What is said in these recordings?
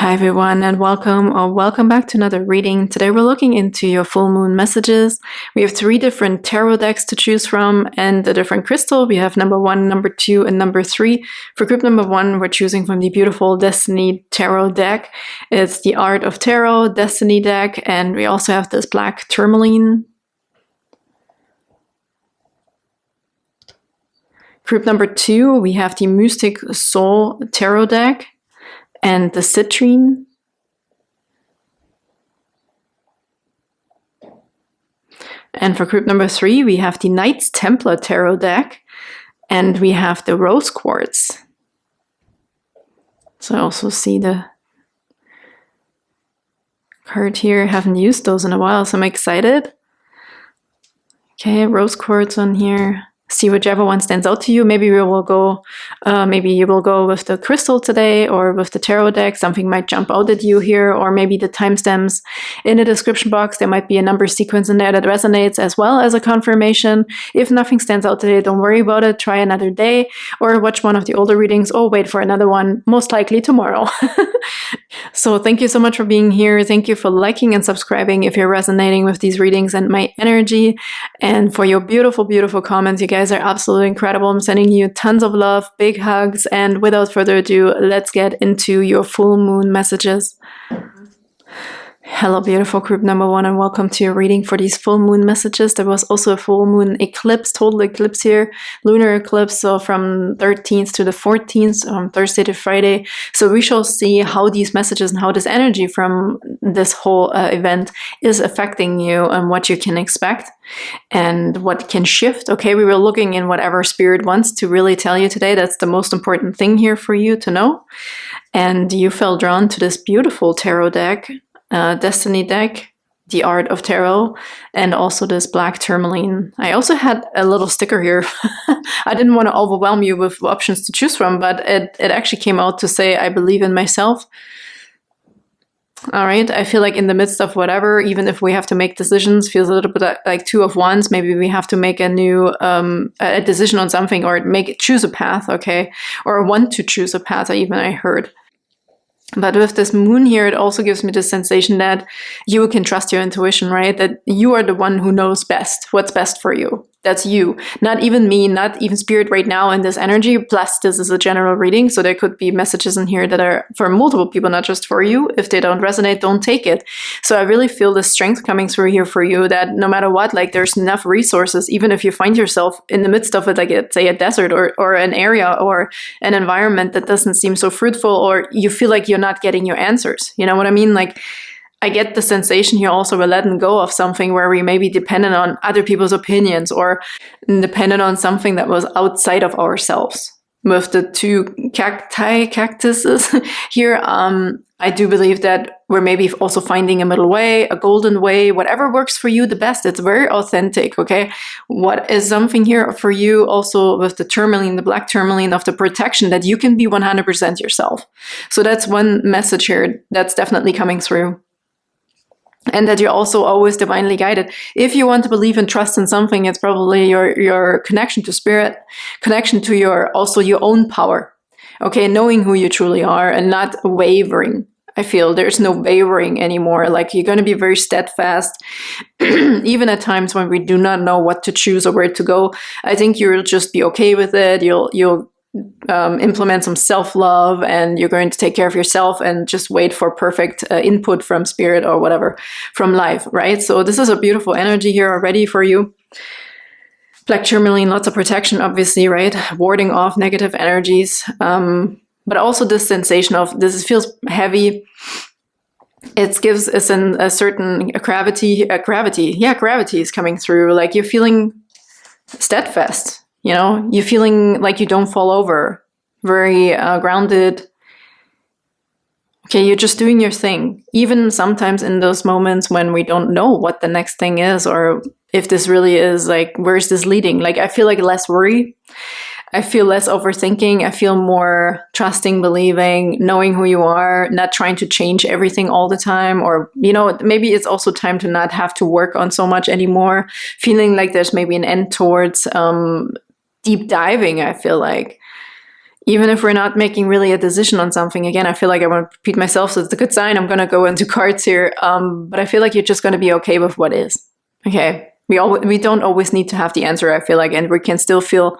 Hi everyone, and welcome back to another reading. Today we're looking into your full moon messages. We have 3 different tarot decks to choose from and a different crystal. We have number 1, number 2, and number 3. For group number 1, we're choosing from the beautiful Destiny Tarot deck. It's the Art of Tarot Destiny deck, and we also have this black tourmaline. Group number 2, we have the Mystic Soul Tarot deck and the citrine. And for group number 3, we have the Knights Templar Tarot deck, and we have the rose quartz. So I also see the card here. I haven't used those in a while, so I'm excited. Okay, rose quartz on here. See whichever one stands out to you. Maybe you will go with the crystal today or with the tarot deck. Something might jump out at you here, or maybe the timestamps in the description box. There might be a number sequence in there that resonates as well as a confirmation. If nothing stands out today, don't worry about it. Try another day or watch one of the older readings or wait for another one, most likely tomorrow. So thank you so much for being here. Thank you for liking and subscribing if you're resonating with these readings and my energy, and for your beautiful, beautiful comments. You guys are absolutely incredible. I'm sending you tons of love, big hugs, and without further ado, let's get into your full moon messages. Hello, beautiful group number 1, and welcome to your reading for these full moon messages. There was also a full moon eclipse, total eclipse here, lunar eclipse, so from 13th to the 14th, Thursday to Friday. So we shall see how these messages and how this energy from this whole event is affecting you and what you can expect and what can shift. Okay, we were looking in whatever spirit wants to really tell you today. That's the most important thing here for you to know. And you felt drawn to this beautiful tarot deck, Destiny deck, the Art of Tarot, and also this black tourmaline. I also had a little sticker here. I didn't want to overwhelm you with options to choose from, but it actually came out to say, I believe in myself. All right, I feel like in the midst of whatever, even if we have to make decisions, feels a little bit like 2 of Wands. Maybe we have to make a new a decision on something, or choose a path, okay? Or want to choose a path, I heard. But with this moon here, it also gives me the sensation that you can trust your intuition, right? That you are the one who knows best, what's best for you. That's you. Not even me, not even spirit right now in this energy. Plus, this is a general reading, so there could be messages in here that are for multiple people, not just for you. If they don't resonate, don't take it. So I really feel the strength coming through here for you, that no matter what, like there's enough resources, even if you find yourself in the midst of it, like say a desert or an area or an environment that doesn't seem so fruitful, or you feel like you're not getting your answers. You know what I mean? Like, I get the sensation here also we're letting go of something where we may be dependent on other people's opinions or dependent on something that was outside of ourselves. With the 2 cactuses here, I do believe that we're maybe also finding a middle way, a golden way, whatever works for you the best. It's very authentic, okay? What is something here for you also with the tourmaline, the black tourmaline, of the protection, that you can be 100% yourself. So that's one message here that's definitely coming through. And that you're also always divinely guided. If you want to believe and trust in something, it's probably your connection to spirit, connection to your own power. Okay, knowing who you truly are and not wavering. I feel there's no wavering anymore. Like, you're going to be very steadfast, even at times when we do not know what to choose or where to go. I think you'll just be okay with it. You'll implement some self-love, and you're going to take care of yourself and just wait for perfect input from spirit or whatever from life, right? So this is a beautiful energy here already for you. Black tourmaline, lots of protection, obviously, right? Warding off negative energies, but also this sensation of this feels heavy. It gives us a certain gravity. Gravity is coming through. Like, you're feeling steadfast. You know, you're feeling like you don't fall over, very grounded. Okay, you're just doing your thing. Even sometimes in those moments when we don't know what the next thing is, or if this really is, like, where's this leading? Like, I feel like less worry. I feel less overthinking. I feel more trusting, believing, knowing who you are, not trying to change everything all the time. Or, you know, maybe it's also time to not have to work on so much anymore. Feeling like there's maybe an end towards deep diving, I feel like. even if we're not making really a decision on something, again, I feel like I want to repeat myself, so it's a good sign. I'm going to go into cards here. But I feel like you're just going to be okay with what is. Okay. We don't always need to have the answer, I feel like, and we can still feel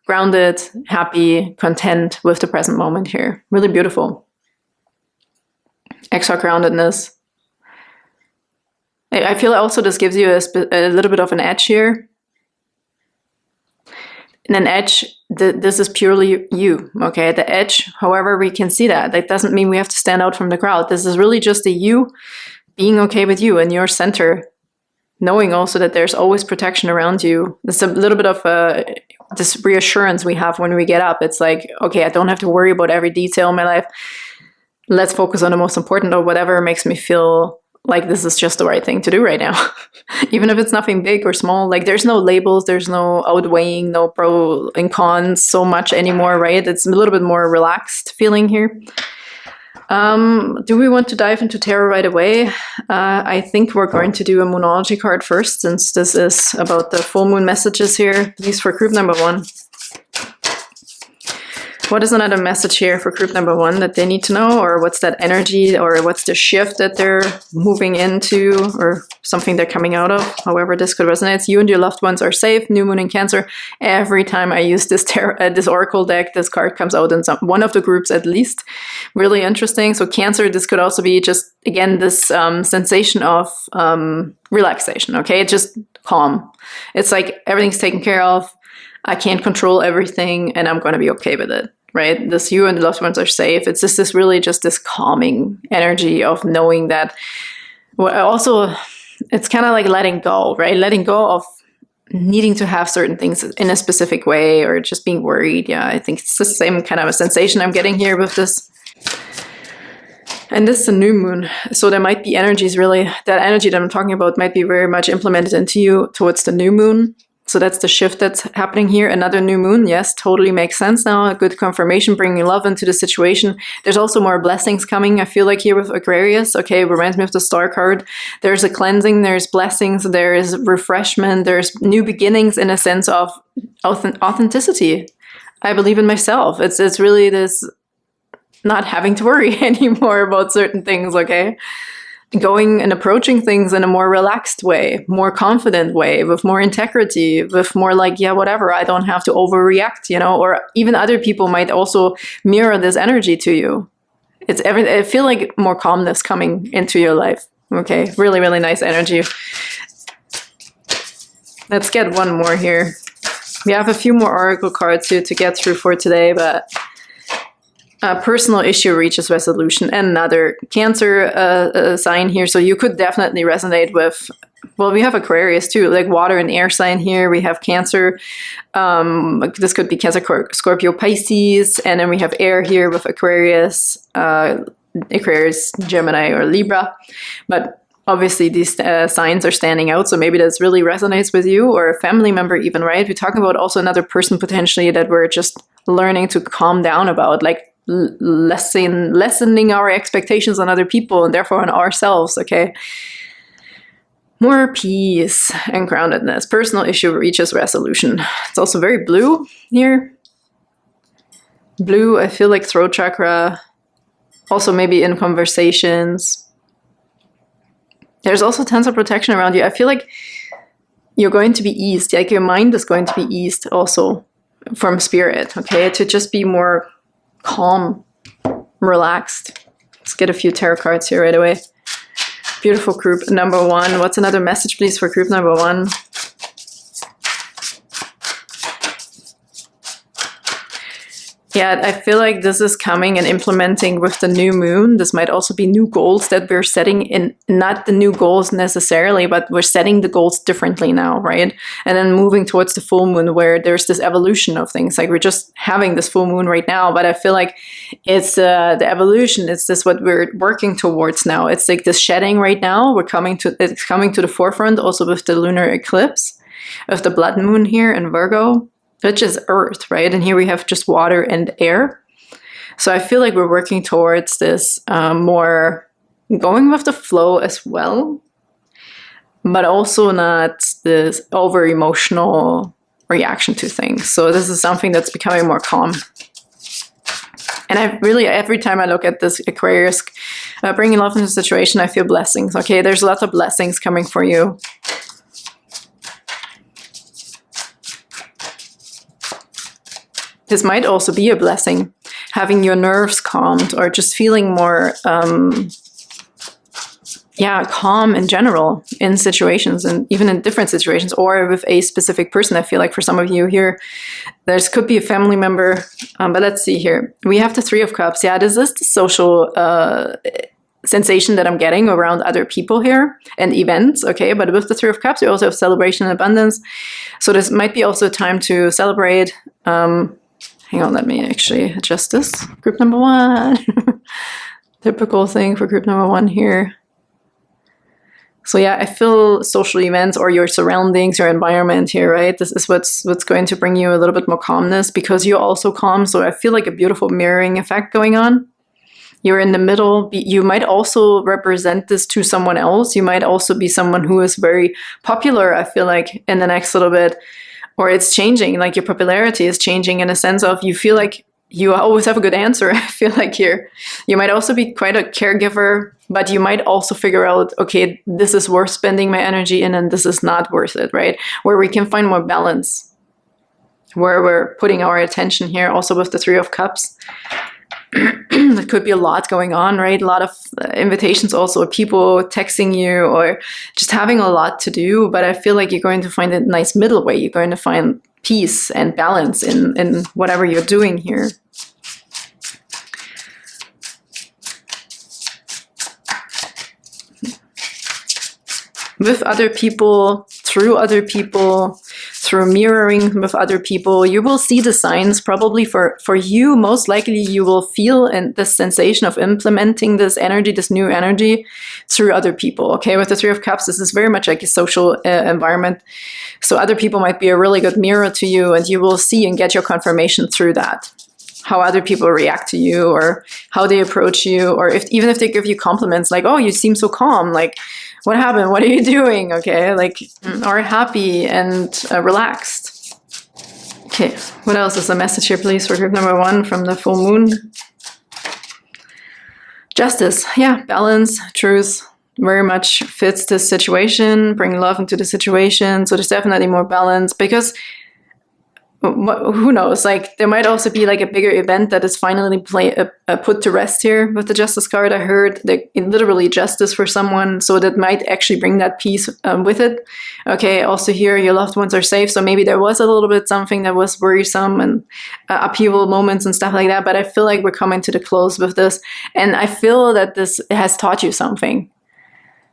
grounded, happy, content with the present moment here. Really beautiful. Extra groundedness. I feel also this gives you a little bit of an edge here. And an edge, this is purely you, okay? The edge, however we can see that. That doesn't mean we have to stand out from the crowd. This is really just a you being okay with you and your center, knowing also that there's always protection around you. It's a little bit of this reassurance we have when we get up. It's like, okay, I don't have to worry about every detail in my life. Let's focus on the most important, or whatever makes me feel like this is just the right thing to do right now. Even if it's nothing big or small, like there's no labels, there's no outweighing, no pro and cons so much anymore, right? It's a little bit more relaxed feeling here. Do we want to dive into tarot right away? I think we're going to do a Moonology card first, since this is about the full moon messages here, at least for group number 1. What is another message here for group number 1 that they need to know? Or what's that energy, or what's the shift that they're moving into, or something they're coming out of? However this could resonate. You and your loved ones are safe. New moon in Cancer. Every time I use this oracle deck, this card comes out in one of the groups at least. Really interesting. So Cancer, this could also be just, again, this sensation of relaxation, okay? Just calm. It's like everything's taken care of. I can't control everything, and I'm going to be okay with it. Right? This you and the loved ones are safe. It's just this really just this calming energy of knowing that. Well, also, it's kind of like letting go, right? Letting go of needing to have certain things in a specific way, or just being worried. Yeah, I think it's the same kind of a sensation I'm getting here with this. And this is a new moon. So there might be energies really, that energy that I'm talking about might be very much implemented into you towards the new moon. So that's the shift that's happening here. Another new moon, yes, totally makes sense now. A good confirmation, bringing love into the situation. There's also more blessings coming, I feel like, here with Aquarius. Okay, reminds me of the star card. There's a cleansing, there's blessings, there is refreshment, there's new beginnings in a sense of authenticity. I believe in myself. It's really this not having to worry anymore about certain things, okay? Going and approaching things in a more relaxed way, more confident way, with more integrity, with more like, yeah, whatever, I don't have to overreact, you know, or even other people might also mirror this energy to you. I feel like more calmness coming into your life. Okay, really, really nice energy. Let's get one more here. We have a few more oracle cards here to get through for today, but a personal issue reaches resolution. And another Cancer sign here. So you could definitely resonate with, well, we have Aquarius too, like water and air sign here. We have Cancer. This could be Cancer, Scorpio, Pisces. And then we have air here with Aquarius, Aquarius, Gemini, or Libra. But obviously these signs are standing out. So maybe this really resonates with you, or a family member even, right? We're talking about also another person potentially that we're just learning to calm down about, like lessening our expectations on other people and therefore on ourselves, okay? More peace and groundedness. Personal issue reaches resolution. It's also very blue here. Blue, I feel like throat chakra. Also maybe in conversations. There's also tons of protection around you. I feel like you're going to be eased. Like your mind is going to be eased also from spirit, okay? To just be more calm, relaxed. Let's get a few tarot cards here right away. Beautiful group number 1. What's another message, please, for group number 1? Yeah, I feel like this is coming and implementing with the new moon. This might also be new goals that we're setting in, not the new goals necessarily, but we're setting the goals differently now, right? And then moving towards the full moon where there's this evolution of things. Like we're just having this full moon right now, but I feel like it's the evolution. It's this what we're working towards now. It's like this shedding right now. It's coming to the forefront also with the lunar eclipse of the blood moon here in Virgo. Which is earth, right? And here we have just water and air. So I feel like we're working towards this more going with the flow as well, but also not this over-emotional reaction to things. So this is something that's becoming more calm. And I really, every time I look at this Aquarius, bringing love into the situation, I feel blessings. Okay, there's lots of blessings coming for you. This might also be a blessing, having your nerves calmed or just feeling more, calm in general in situations and even in different situations or with a specific person. I feel like for some of you here, could be a family member, but let's see here. We have the Three of Cups. Yeah, this is the social sensation that I'm getting around other people here and events, okay? But with the Three of Cups, we also have celebration and abundance. So this might be also a time to celebrate. Hang on, let me actually adjust this. Group number 1. Typical thing for group number 1 here. So yeah, I feel social events or your surroundings, your environment here, right? This is what's going to bring you a little bit more calmness because you're also calm. So I feel like a beautiful mirroring effect going on. You're in the middle. You might also represent this to someone else. You might also be someone who is very popular, I feel like, in the next little bit. Or it's changing, like your popularity is changing in a sense of you feel like you always have a good answer, I feel like here. You might also be quite a caregiver, but you might also figure out, okay, this is worth spending my energy in and this is not worth it, right? Where we can find more balance, where we're putting our attention here, also with the Three of Cups. There could be a lot going on, right? A lot of invitations also, people texting you or just having a lot to do. But I feel like you're going to find a nice middle way. You're going to find peace and balance in whatever you're doing here. With other people, through mirroring with other people, you will see the signs. Probably for you, most likely you will feel this sensation of implementing this energy, this new energy through other people. Okay, with the Three of Cups, this is very much like a social environment. So other people might be a really good mirror to you and you will see and get your confirmation through that. How other people react to you or how they approach you, or even if they give you compliments like, oh, you seem so calm, like, what happened? What are you doing? Okay, like, or happy and relaxed. Okay, what else is the message here, please, for group number 1 from the full moon? Justice, yeah, balance, truth, very much fits this situation, bring love into the situation. So there's definitely more balance because who knows, like there might also be like a bigger event that is finally put to rest here with the Justice card. I heard that literally justice for someone, so that might actually bring that peace with it. Okay, also here your loved ones are safe, so maybe there was a little bit something that was worrisome and upheaval moments and stuff like that, but I feel like we're coming to the close with this, and I feel that this has taught you something.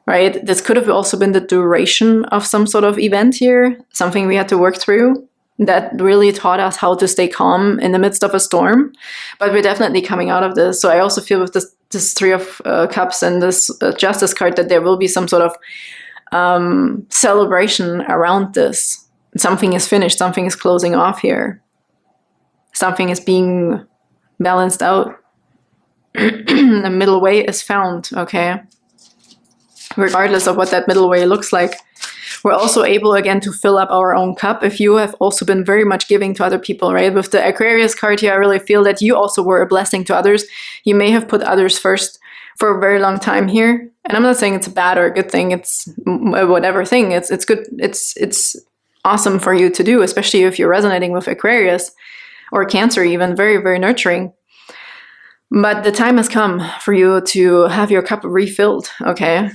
Right? This could have also been the duration of some sort of event here, something we had to work through that really taught us how to stay calm in the midst of a storm. But we're definitely coming out of this. So I also feel with this Three of Cups and this Justice card that there will be some sort of celebration around this. Something is finished. Something is closing off here. Something is being balanced out. The middle way is found, okay? Regardless of what that middle way looks like. We're also able, again, to fill up our own cup. If you have also been very much giving to other people, right? With the Aquarius card here, I really feel that you also were a blessing to others. You may have put others first for a very long time here. And I'm not saying it's a bad or a good thing. It's whatever thing. It's good. It's awesome for you to do, especially if you're resonating with Aquarius or Cancer even. Very, very nurturing. But the time has come for you to have your cup refilled, okay?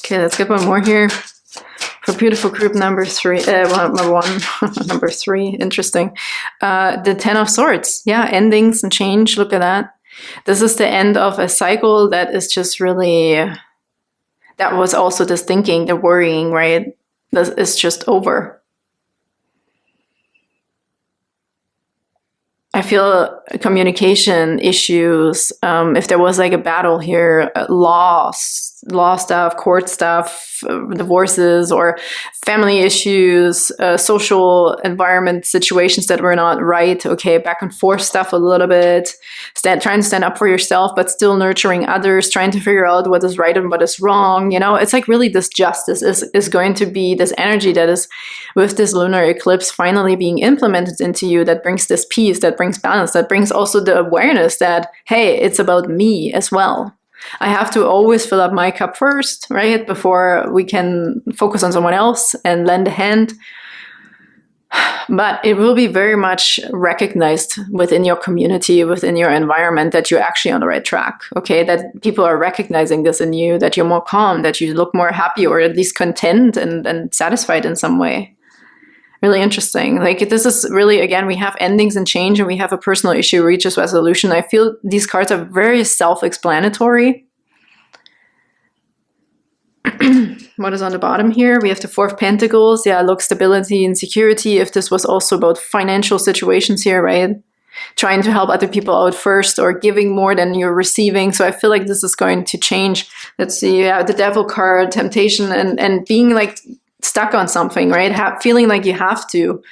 Okay, let's get one more here for beautiful group number 3. Number 1, number 3. Interesting. The 10 of Swords. Yeah, endings and change. Look at that. This is the end of a cycle that is just really. That was also this thinking, the worrying, right? This is just over. I feel communication issues. If there was like a battle here, lost. law stuff, court stuff, divorces or family issues, social environment situations that were not right. Okay, back and forth stuff a little bit. Trying to stand up for yourself, but still nurturing others, trying to figure out what is right and what is wrong. You know, it's like really this justice is going to be this energy that is with this lunar eclipse finally being implemented into you, that brings this peace, that brings balance, that brings also the awareness that, hey, it's about me as well. I have to always fill up my cup first, right? Before we can focus on someone else and lend a hand. But it will be very much recognized within your community, within your environment, that you're actually on the right track, okay? That people are recognizing this in you, that you're more calm, that you look more happy or at least content and satisfied in some way. Really interesting. Like, this is really, again, we have endings and change, and we have a personal issue reaches resolution. I feel these cards are very self-explanatory. What is on the bottom here? We have the Four of Pentacles. Yeah, look, stability and security. If this was also about financial situations here, right? Trying to help other people out first, or giving more than you're receiving. So I feel like this is going to change. Let's see, yeah, the Devil card, temptation, and being like stuck on something, right? Feeling like you have to.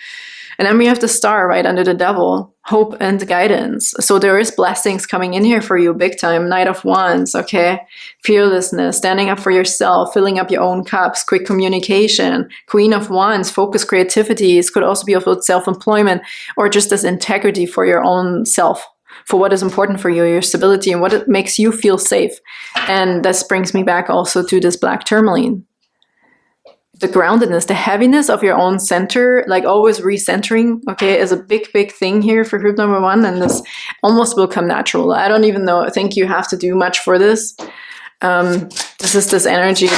And then we have the Star right under the Devil, hope and guidance. So there is blessings coming in here for you big time. Knight of Wands, okay? Fearlessness, standing up for yourself, filling up your own cups, quick communication. Queen of Wands, focus, creativity. This could also be about self-employment, or just this integrity for your own self, for what is important for you, your stability, and what it makes you feel safe. And this brings me back also to this Black Tourmaline. The groundedness, the heaviness of your own center, like always recentering, okay, is a big, big thing here for group number one. And this almost will come natural. I don't even think you have to do much for this. This is this energy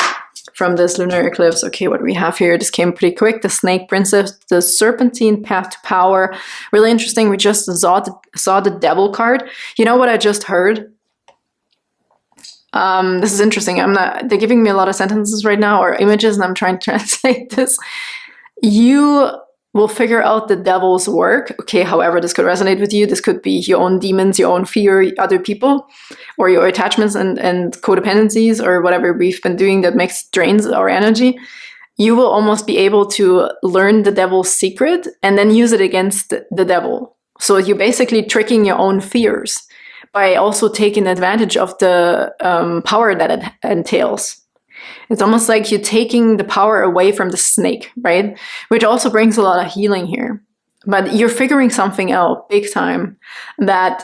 from this lunar eclipse. Okay, what we have here, this came pretty quick. The Snake Princess, the Serpentine Path to Power. Really interesting. We just saw the Devil card. You know what I just heard? This is interesting. They're giving me a lot of sentences right now, or images, and I'm trying to translate this. You will figure out the devil's work. Okay, however this could resonate with you. This could be your own demons, your own fear, other people, or your attachments and codependencies, or whatever we've been doing that drains our energy. You will almost be able to learn the devil's secret and then use it against the devil. So you're basically tricking your own fears by also taking advantage of the power that it entails. It's almost like you're taking the power away from the snake, right? Which also brings a lot of healing here. But you're figuring something out big time that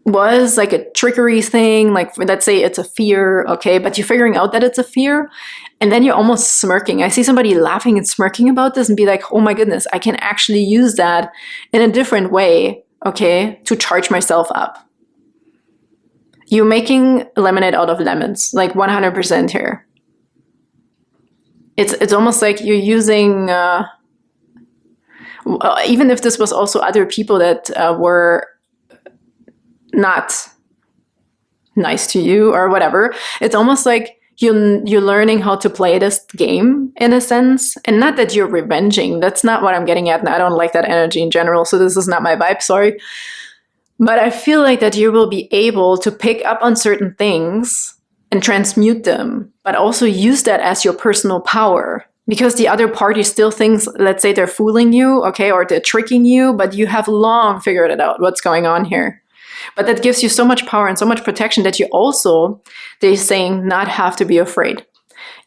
was like a trickery thing, like let's say it's a fear, okay? But you're figuring out that it's a fear, and then you're almost smirking. I see somebody laughing and smirking about this and be like, oh my goodness, I can actually use that in a different way, okay, to charge myself up. You're making lemonade out of lemons, like 100% here. It's almost like you're using, even if this was also other people that were not nice to you or whatever, it's almost like you're learning how to play this game in a sense. And not that you're revenging. That's not what I'm getting at. And I don't like that energy in general. So this is not my vibe, sorry. But I feel like that you will be able to pick up on certain things and transmute them, but also use that as your personal power. Because the other party still thinks, let's say they're fooling you, okay, or they're tricking you, but you have long figured it out what's going on here. But that gives you so much power and so much protection that you also, they're saying, not have to be afraid.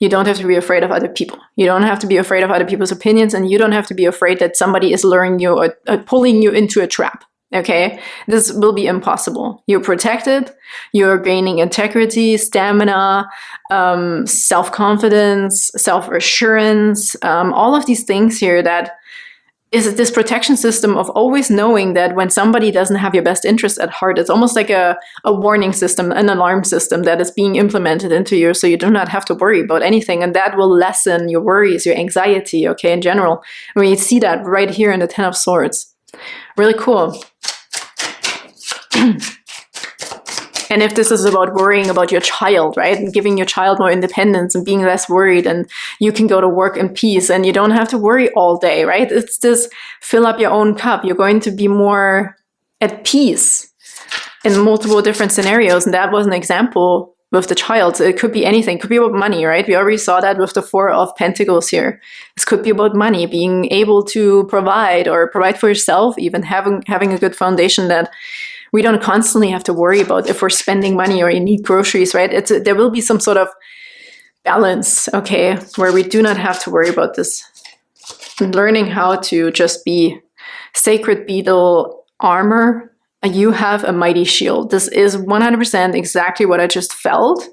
You don't have to be afraid of other people. You don't have to be afraid of other people's opinions, and you don't have to be afraid that somebody is luring you or pulling you into a trap. Okay, this will be impossible. You're protected, you're gaining integrity, stamina, self-confidence, self-assurance, all of these things here that is this protection system of always knowing that when somebody doesn't have your best interest at heart, it's almost like a warning system, an alarm system that is being implemented into you, so you do not have to worry about anything, and that will lessen your worries, your anxiety, okay, in general. I mean, you see that right here in the Ten of Swords. Really cool. And if this is about worrying about your child, right, and giving your child more independence and being less worried, and you can go to work in peace and you don't have to worry all day, right? It's this fill up your own cup. You're going to be more at peace in multiple different scenarios. And that was an example with the child. It could be anything. It could be about money, right? We already saw that with the Four of Pentacles here. This could be about money, being able to provide or provide for yourself, even having a good foundation that we don't constantly have to worry about if we're spending money or you need groceries, right? There will be some sort of balance, okay, where we do not have to worry about this. And learning how to just be sacred beetle armor. You have a mighty shield. This is 100% exactly what I just felt.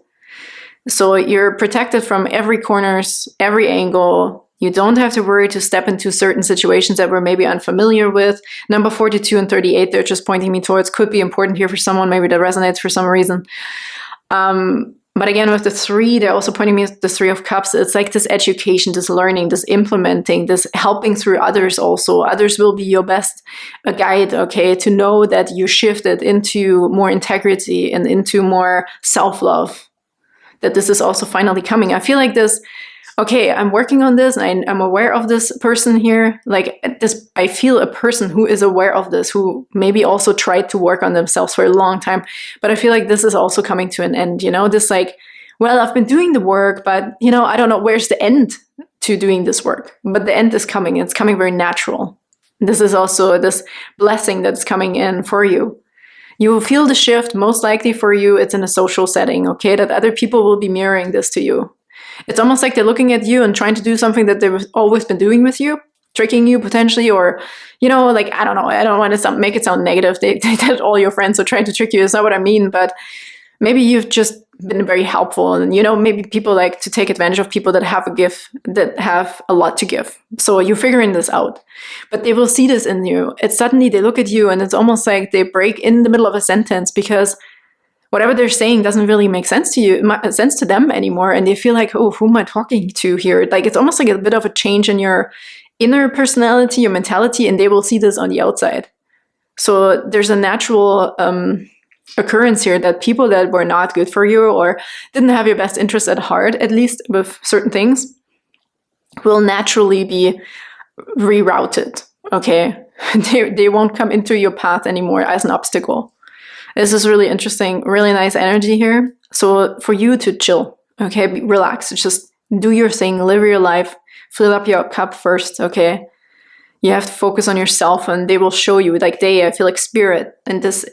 So you're protected from every corners, every angle. You don't have to worry to step into certain situations that we're maybe unfamiliar with. Number 42 and 38, they're just pointing me towards, could be important here for someone. Maybe that resonates for some reason. But again, with the 3, they're also pointing me at the 3 of Cups. It's like this education, this learning, this implementing, this helping through others also. Others will be your best guide, okay, to know that you shifted into more integrity and into more self-love. That this is also finally coming. I feel like this, okay, I'm working on this and I'm aware of this person here. Like this, I feel a person who is aware of this, who maybe also tried to work on themselves for a long time. But I feel like this is also coming to an end, you know, this like, well, I've been doing the work, but you know, I don't know, where's the end to doing this work? But the end is coming. It's coming very natural. This is also this blessing that's coming in for you. You will feel the shift, most likely for you, it's in a social setting, okay, that other people will be mirroring this to you. It's almost like they're looking at you and trying to do something that they've always been doing with you, tricking you potentially, or, you know, like, I don't know, I don't want to make it sound negative. That all your friends are trying to trick you. It's not what I mean, but maybe you've just been very helpful. And, you know, maybe people like to take advantage of people that have a gift, that have a lot to give. So you're figuring this out, but they will see this in you. It's suddenly they look at you and it's almost like they break in the middle of a sentence because whatever they're saying doesn't really make sense to them anymore. And they feel like, oh, who am I talking to here? Like, it's almost like a bit of a change in your inner personality, your mentality, and they will see this on the outside. So there's a natural occurrence here that people that were not good for you or didn't have your best interest at heart, at least with certain things, will naturally be rerouted, okay? They won't come into your path anymore as an obstacle. This is really interesting, really nice energy here. So for you to chill, okay, relax, just do your thing, live your life, fill up your cup first, okay? You have to focus on yourself and they will show you, like I feel like spirit and this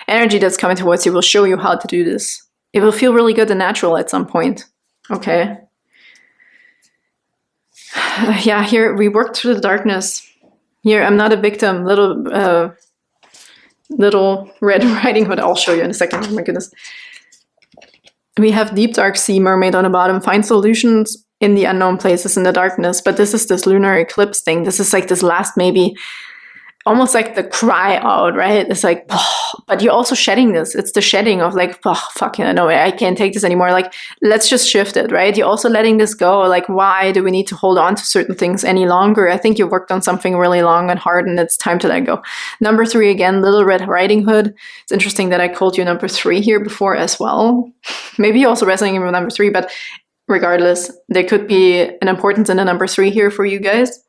energy that's coming towards you will show you how to do this. It will feel really good and natural at some point, okay? Yeah, here we work through the darkness. Here, I'm not a victim, Little Red Riding Hood. I'll show you in a second. Oh my goodness. We have Deep Dark Sea Mermaid on the bottom. Find solutions in the unknown places in the darkness. But this is this lunar eclipse thing. This is like this last maybe almost like the cry out, right? It's like, oh, but you're also shedding this. It's the shedding of like, oh, fuck, no, I can't take this anymore. Like, let's just shift it, right? You're also letting this go. Like, why do we need to hold on to certain things any longer? I think you worked on something really long and hard and it's time to let go. Number 3, again, Little Red Riding Hood. It's interesting that I called you number 3 here before as well. Maybe you're also resonating with number 3, but regardless, there could be an importance in the number 3 here for you guys.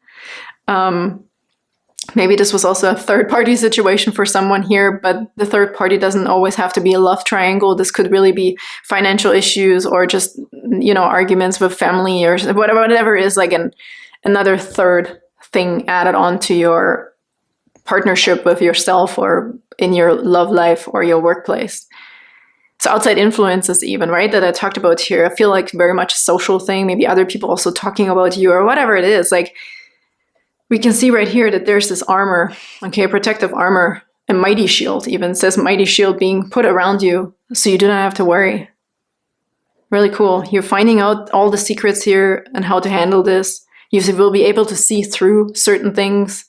Maybe this was also a third-party situation for someone here, but the third party doesn't always have to be a love triangle. This could really be financial issues or just, you know, arguments with family or whatever it is, like another third thing added on to your partnership with yourself or in your love life or your workplace. So outside influences even, right, that I talked about here, I feel like very much a social thing, maybe other people also talking about you or whatever it is, like, we can see right here that there's this armor, okay, protective armor, a mighty shield, even says mighty shield being put around you so you do not have to worry. Really cool. You're finding out all the secrets here and how to handle this. You will be able to see through certain things.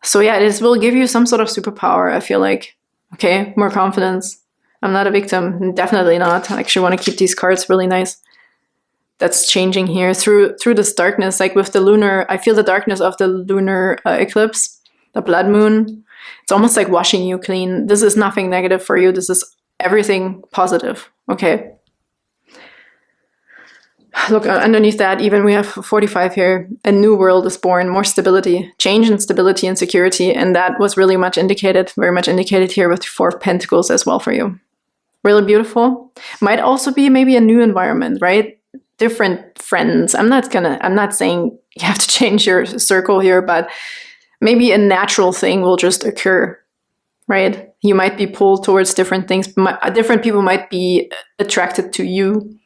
So yeah, this will give you some sort of superpower, I feel like. Okay, more confidence. I'm not a victim, definitely not. I actually want to keep these cards really nice. That's changing here through this darkness, like with the lunar, I feel the darkness of the lunar eclipse, the blood moon. It's almost like washing you clean. This is nothing negative for you. This is everything positive, okay? Look, underneath that, even we have 45 here. A new world is born, more stability, change in stability and security. And that was really much indicated, very much indicated here with 4 of Pentacles as well for you. Really beautiful. Might also be maybe a new environment, right? Different friends. I'm not saying you have to change your circle here, but maybe a natural thing will just occur, right? You might be pulled towards different things. Different people might be attracted to you.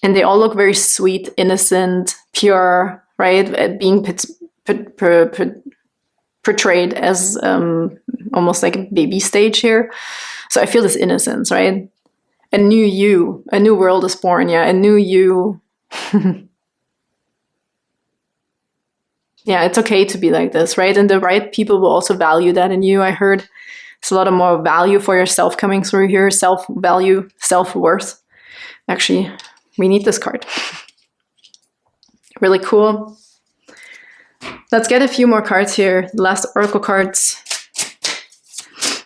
And they all look very sweet, innocent, pure, right? Being portrayed as almost like a baby stage here. So I feel this innocence, right? A new you, a new world is born, yeah, a new you. Yeah, it's okay to be like this, right? And the right people will also value that in you. I heard there's a lot of more value for yourself coming through here, self-value, self-worth. Actually, we need this card. Really cool. Let's get a few more cards here. The last oracle cards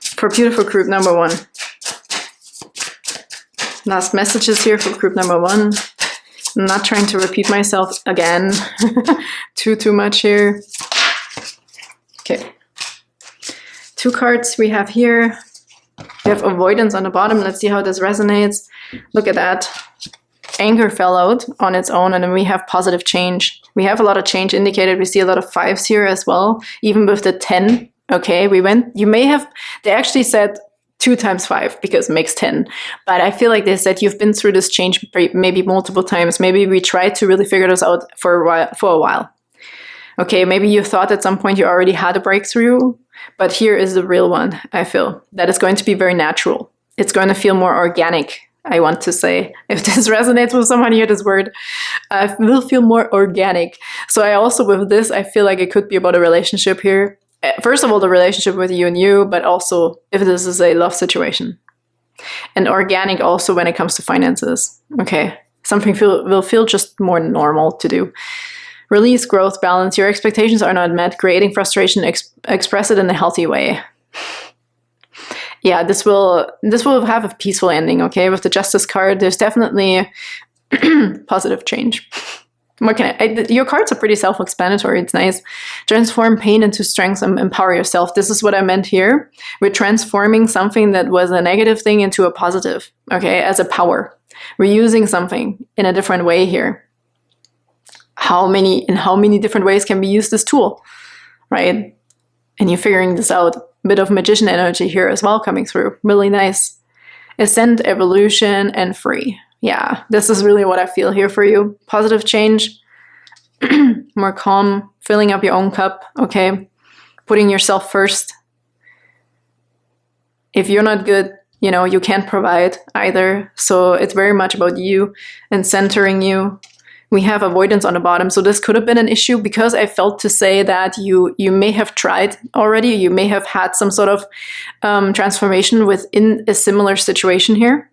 for beautiful group number 1. Last messages here for group number 1. I'm not trying to repeat myself again too much here. Okay. 2 cards we have here. We have avoidance on the bottom. Let's see how this resonates. Look at that. Anger fell out on its own, and then we have positive change. We have a lot of change indicated. We see a lot of 5s here as well, even with the 10. Okay, they actually said 2 times 5 because it makes 10. But I feel like they said you've been through this change maybe multiple times. Maybe we tried to really figure this out for a while. Okay, maybe you thought at some point you already had a breakthrough, but here is the real one, I feel. That is going to be very natural. It's going to feel more organic, I want to say. If this resonates with someone, hear this word. It will feel more organic. So I also, with this, I feel like it could be about a relationship here. First of all, the relationship with you and you, but also if this is a love situation. And organic also when it comes to finances. Okay, something will feel just more normal to do. Release, growth, balance. Your expectations are not met. Creating frustration, express it in a healthy way. Yeah, this will have a peaceful ending, okay? With the Justice card, there's definitely positive change. What can your cards are pretty self-explanatory. It's nice. Transform pain into strength and empower yourself. This is what I meant here. We're transforming something that was a negative thing into a positive, okay, as a power. We're using something in a different way here. In how many different ways can we use this tool, right? And you're figuring this out. A bit of magician energy here as well coming through. Really nice. Ascend, evolution, and free. Yeah, this is really what I feel here for you. Positive change, more calm, filling up your own cup, okay? Putting yourself first. If you're not good, you can't provide either. So it's very much about you and centering you. We have avoidance on the bottom. So this could have been an issue because I felt to say that you may have tried already. You may have had some sort of transformation within a similar situation here.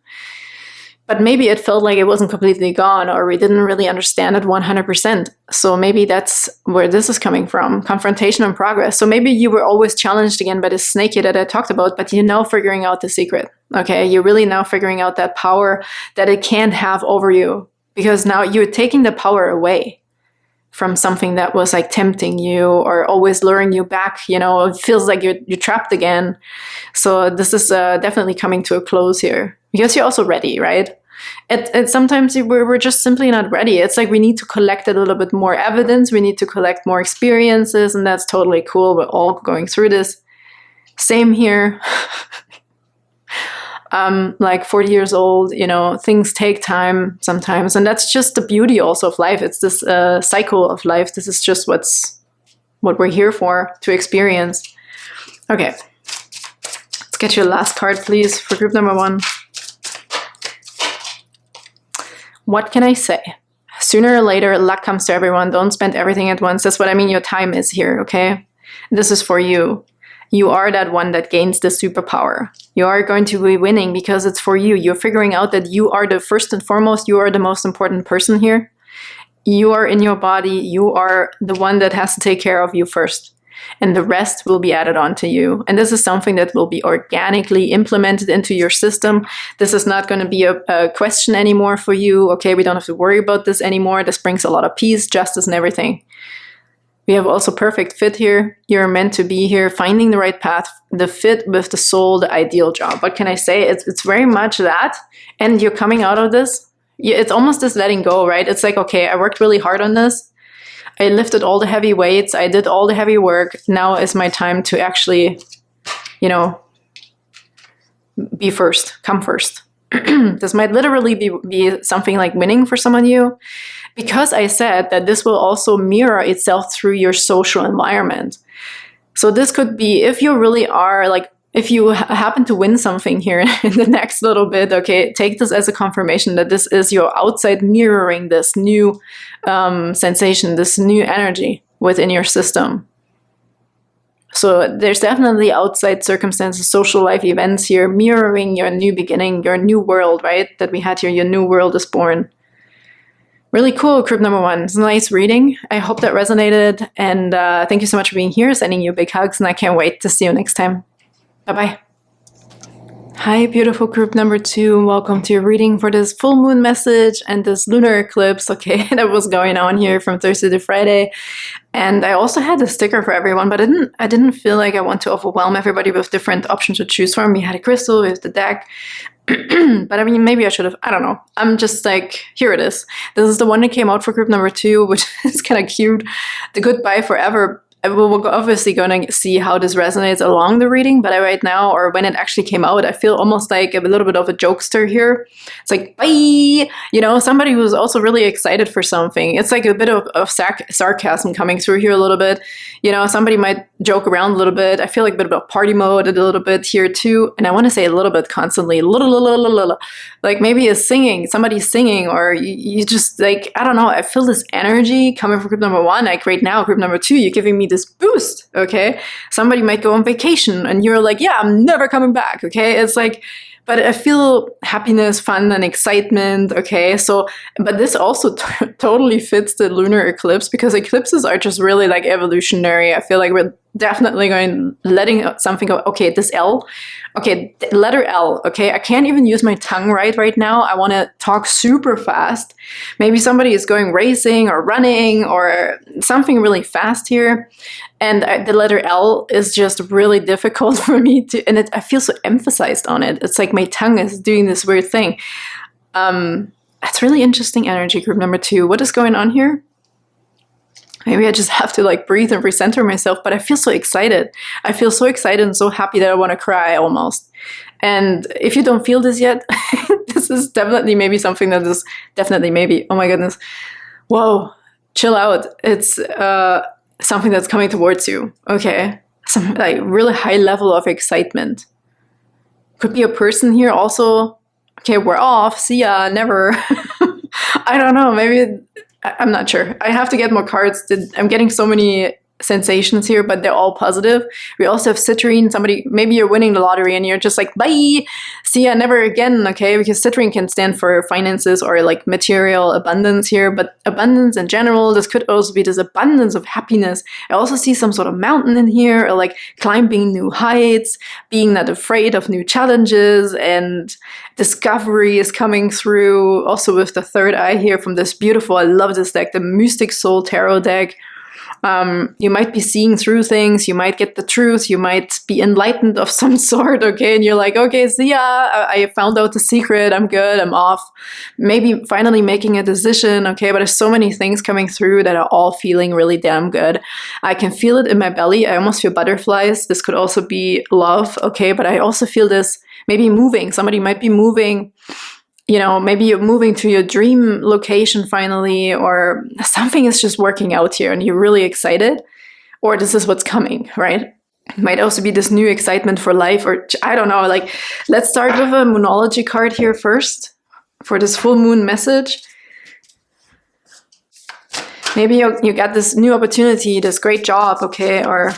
But maybe it felt like it wasn't completely gone, or we didn't really understand it 100%. So maybe that's where this is coming from, confrontation and progress. So maybe you were always challenged again by the snake here that I talked about, but you're now figuring out the secret, okay? You're really now figuring out that power that it can't have over you, because now you're taking the power away from something that was like tempting you or always luring you back. It feels like you're trapped again. So this is definitely coming to a close here. Because you're also ready, right? Sometimes we're just simply not ready. It's like we need to collect a little bit more evidence. We need to collect more experiences, and that's totally cool. We're all going through this. Same here. Like 40 years old, things take time sometimes. And that's just the beauty also of life. It's this cycle of life. This is just what we're here for, to experience. Okay. Let's get your last card, please, for group number 1. What can I say? Sooner or later, luck comes to everyone. Don't spend everything at once. That's what I mean. Your time is here, okay? This is for you. You are that one that gains the superpower. You are going to be winning because it's for you. You're figuring out that you are the first and foremost, you are the most important person here. You are in your body. You are the one that has to take care of you first. And the rest will be added on to you. And this is something that will be organically implemented into your system. This is not going to be a question anymore for you. Okay, we don't have to worry about this anymore. This brings a lot of peace, justice, and everything. We have also perfect fit here. You're meant to be here, finding the right path, the fit with the soul, the ideal job. What can I say? It's very much that. And you're coming out of this. It's almost this letting go, right? It's like, okay, I worked really hard on this. I lifted all the heavy weights. I did all the heavy work. Now is my time to actually, you know, be first, come first. This might literally be something like winning for some of you, because I said that this will also mirror itself through your social environment. So this could be, if you really are like, if you happen to win something here in the next little bit, okay, take this as a confirmation that this is your outside mirroring this new sensation, this new energy within your system. So there's definitely outside circumstances, social life events here, mirroring your new beginning, your new world, right? That we had here, your new world is born. Really cool, group number 1. It's a nice reading. I hope that resonated. And thank you so much for being here, sending you big hugs. And I can't wait to see you next time. Bye-bye. Hi, beautiful group number 2. Welcome to your reading for this full moon message and this lunar eclipse, okay, that was going on here from Thursday to Friday. And I also had a sticker for everyone, but I didn't feel like I want to overwhelm everybody with different options to choose from. We had a crystal, we have the deck. But I mean, maybe I should have, I don't know. I'm just like, here it is. This is the one that came out for group number 2, which is kind of cute. The Goodbye Forever. We're obviously going to see how this resonates along the reading, but right now, or when it actually came out, I feel almost like a little bit of a jokester here. It's like, bye! You know, somebody who's also really excited for something. It's like a bit of sarcasm coming through here a little bit. You know, somebody might joke around a little bit. I feel like a bit of party mode a little bit here too. And I want to say a little bit constantly, like maybe somebody's singing, or you just like, I don't know. I feel this energy coming from group number 1. Like right now, group number 2, you're giving me this boost, okay? Somebody might go on vacation and you're like, yeah, I'm never coming back, okay? It's like, but I feel happiness, fun, and excitement, okay? So, but this also totally fits the lunar eclipse, because eclipses are just really like evolutionary. I feel like we're definitely letting something go. Okay, this L, okay, letter L, okay? I can't even use my tongue right now. I want to talk super fast. Maybe somebody is going racing or running or something really fast here. And the letter L is just really difficult for me to, and I feel so emphasized on it. It's like my tongue is doing this weird thing. That's really interesting energy, group number 2. What is going on here? Maybe I just have to like breathe and recenter myself, but I feel so excited. I feel so excited and so happy that I want to cry almost. And if you don't feel this yet, this is definitely maybe something that is definitely maybe, oh my goodness. Whoa, chill out. It's something that's coming towards you, okay? Some like really high level of excitement. Could be a person here also. Okay, we're off, see ya, never. I don't know, maybe, I'm not sure. I have to get more cards. I'm getting so many sensations here, but they're all positive. We also have citrine. Somebody, maybe you're winning the lottery and you're just like, bye, see ya, never again, okay? Because citrine can stand for finances or like material abundance here, but abundance in general, this could also be this abundance of happiness. I also see some sort of mountain in here, or like climbing new heights, being not afraid of new challenges, and discovery is coming through. Also with the third eye here from this beautiful, I love this deck, the Mystic Soul Tarot deck. You might be seeing through things, you might get the truth, you might be enlightened of some sort, okay? And you're like, okay, see ya, I found out the secret, I'm good, I'm off. Maybe finally making a decision, okay? But there's so many things coming through that are all feeling really damn good. I can feel it in my belly. I almost feel butterflies. This could also be love, okay? But I also feel this maybe moving. Somebody might be moving. You know, maybe you're moving to your dream location finally, or something is just working out here and you're really excited, or this is what's coming, right? It might also be this new excitement for life, or I don't know, like, let's start with a Moonology card here first for this full moon message. Maybe you got this new opportunity, this great job, okay? Or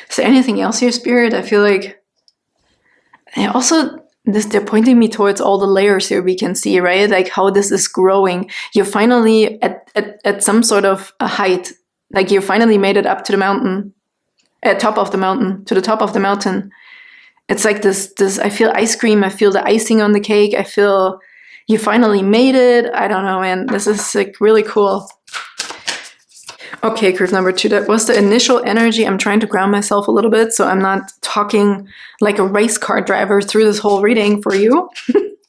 is there anything else here, Spirit? I feel like, and also, they're pointing me towards all the layers here we can see, right? Like how this is growing. You're finally at some sort of a height. Like you finally made it up to the mountain, to the top of the mountain. It's like this, I feel ice cream. I feel the icing on the cake. I feel you finally made it. I don't know, man. This is like really cool. Okay, group number 2, that was the initial energy. I'm trying to ground myself a little bit, so I'm not talking like a race car driver through this whole reading for you.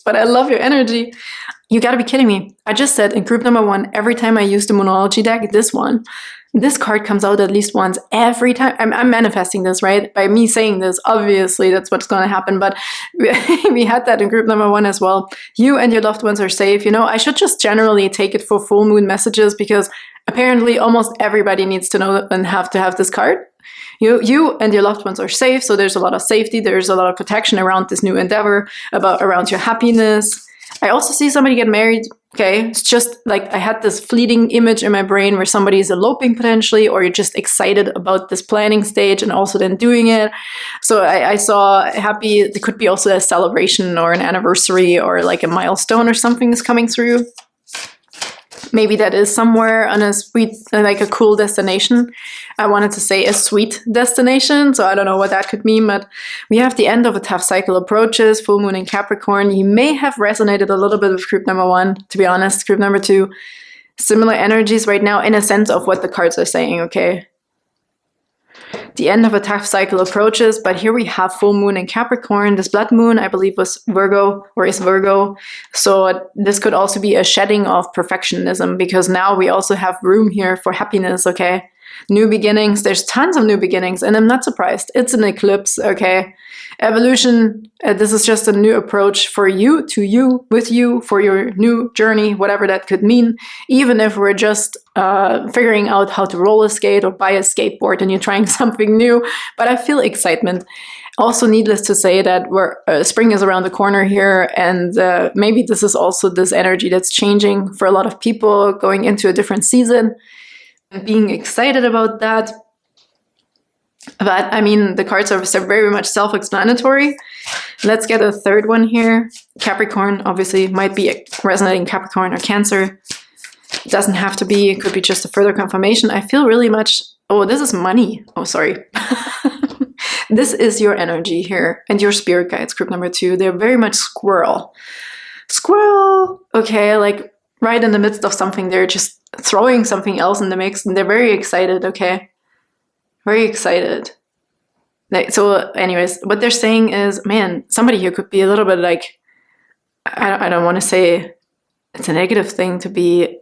But I love your energy. You gotta be kidding me. I just said in group number 1, every time I use the Moonology deck, this card comes out at least once every time. I'm manifesting this, right? By me saying this, obviously that's what's going to happen. But we had that in group number 1 as well. You and your loved ones are safe. You know, I should just generally take it for full moon messages because apparently almost everybody needs to know and have to have this card. You and your loved ones are safe. So there's a lot of safety. There's a lot of protection around this new endeavor, around your happiness. I also see somebody get married. Okay, it's just like I had this fleeting image in my brain where somebody is eloping potentially, or you're just excited about this planning stage and also then doing it. So I saw happy, it could be also a celebration or an anniversary or like a milestone or something is coming through. Maybe that is somewhere on a sweet, like a cool destination. I wanted to say a sweet destination, so I don't know what that could mean, but we have the end of a tough cycle approaches, full moon in Capricorn. You may have resonated a little bit with group number 1, to be honest. Group number 2, similar energies right now in a sense of what the cards are saying, okay? The end of a tough cycle approaches, but here we have full moon in Capricorn. This blood moon, I believe, was Virgo or is Virgo. So this could also be a shedding of perfectionism because now we also have room here for happiness, okay? New beginnings, there's tons of new beginnings and I'm not surprised. It's an eclipse, okay? Evolution, this is just a new approach for you, to you, with you, for your new journey, whatever that could mean. Even if we're just figuring out how to roller skate or buy a skateboard and you're trying something new. But I feel excitement. Also needless to say that spring is around the corner here and maybe this is also this energy that's changing for a lot of people going into a different season and being excited about that. But I mean, the cards are very much self-explanatory. Let's get a third one here. Capricorn, obviously, might be resonating Capricorn or Cancer. It doesn't have to be. It could be just a further confirmation. I feel really much... Oh, this is money. Oh, sorry. This is your energy here. And your spirit guides, group number 2. They're very much squirrel. Squirrel! Okay, like right in the midst of something. They're just throwing something else in the mix. And they're very excited, okay? Very excited. So anyways, what they're saying is, man, somebody here could be a little bit like, I don't want to say it's a negative thing to be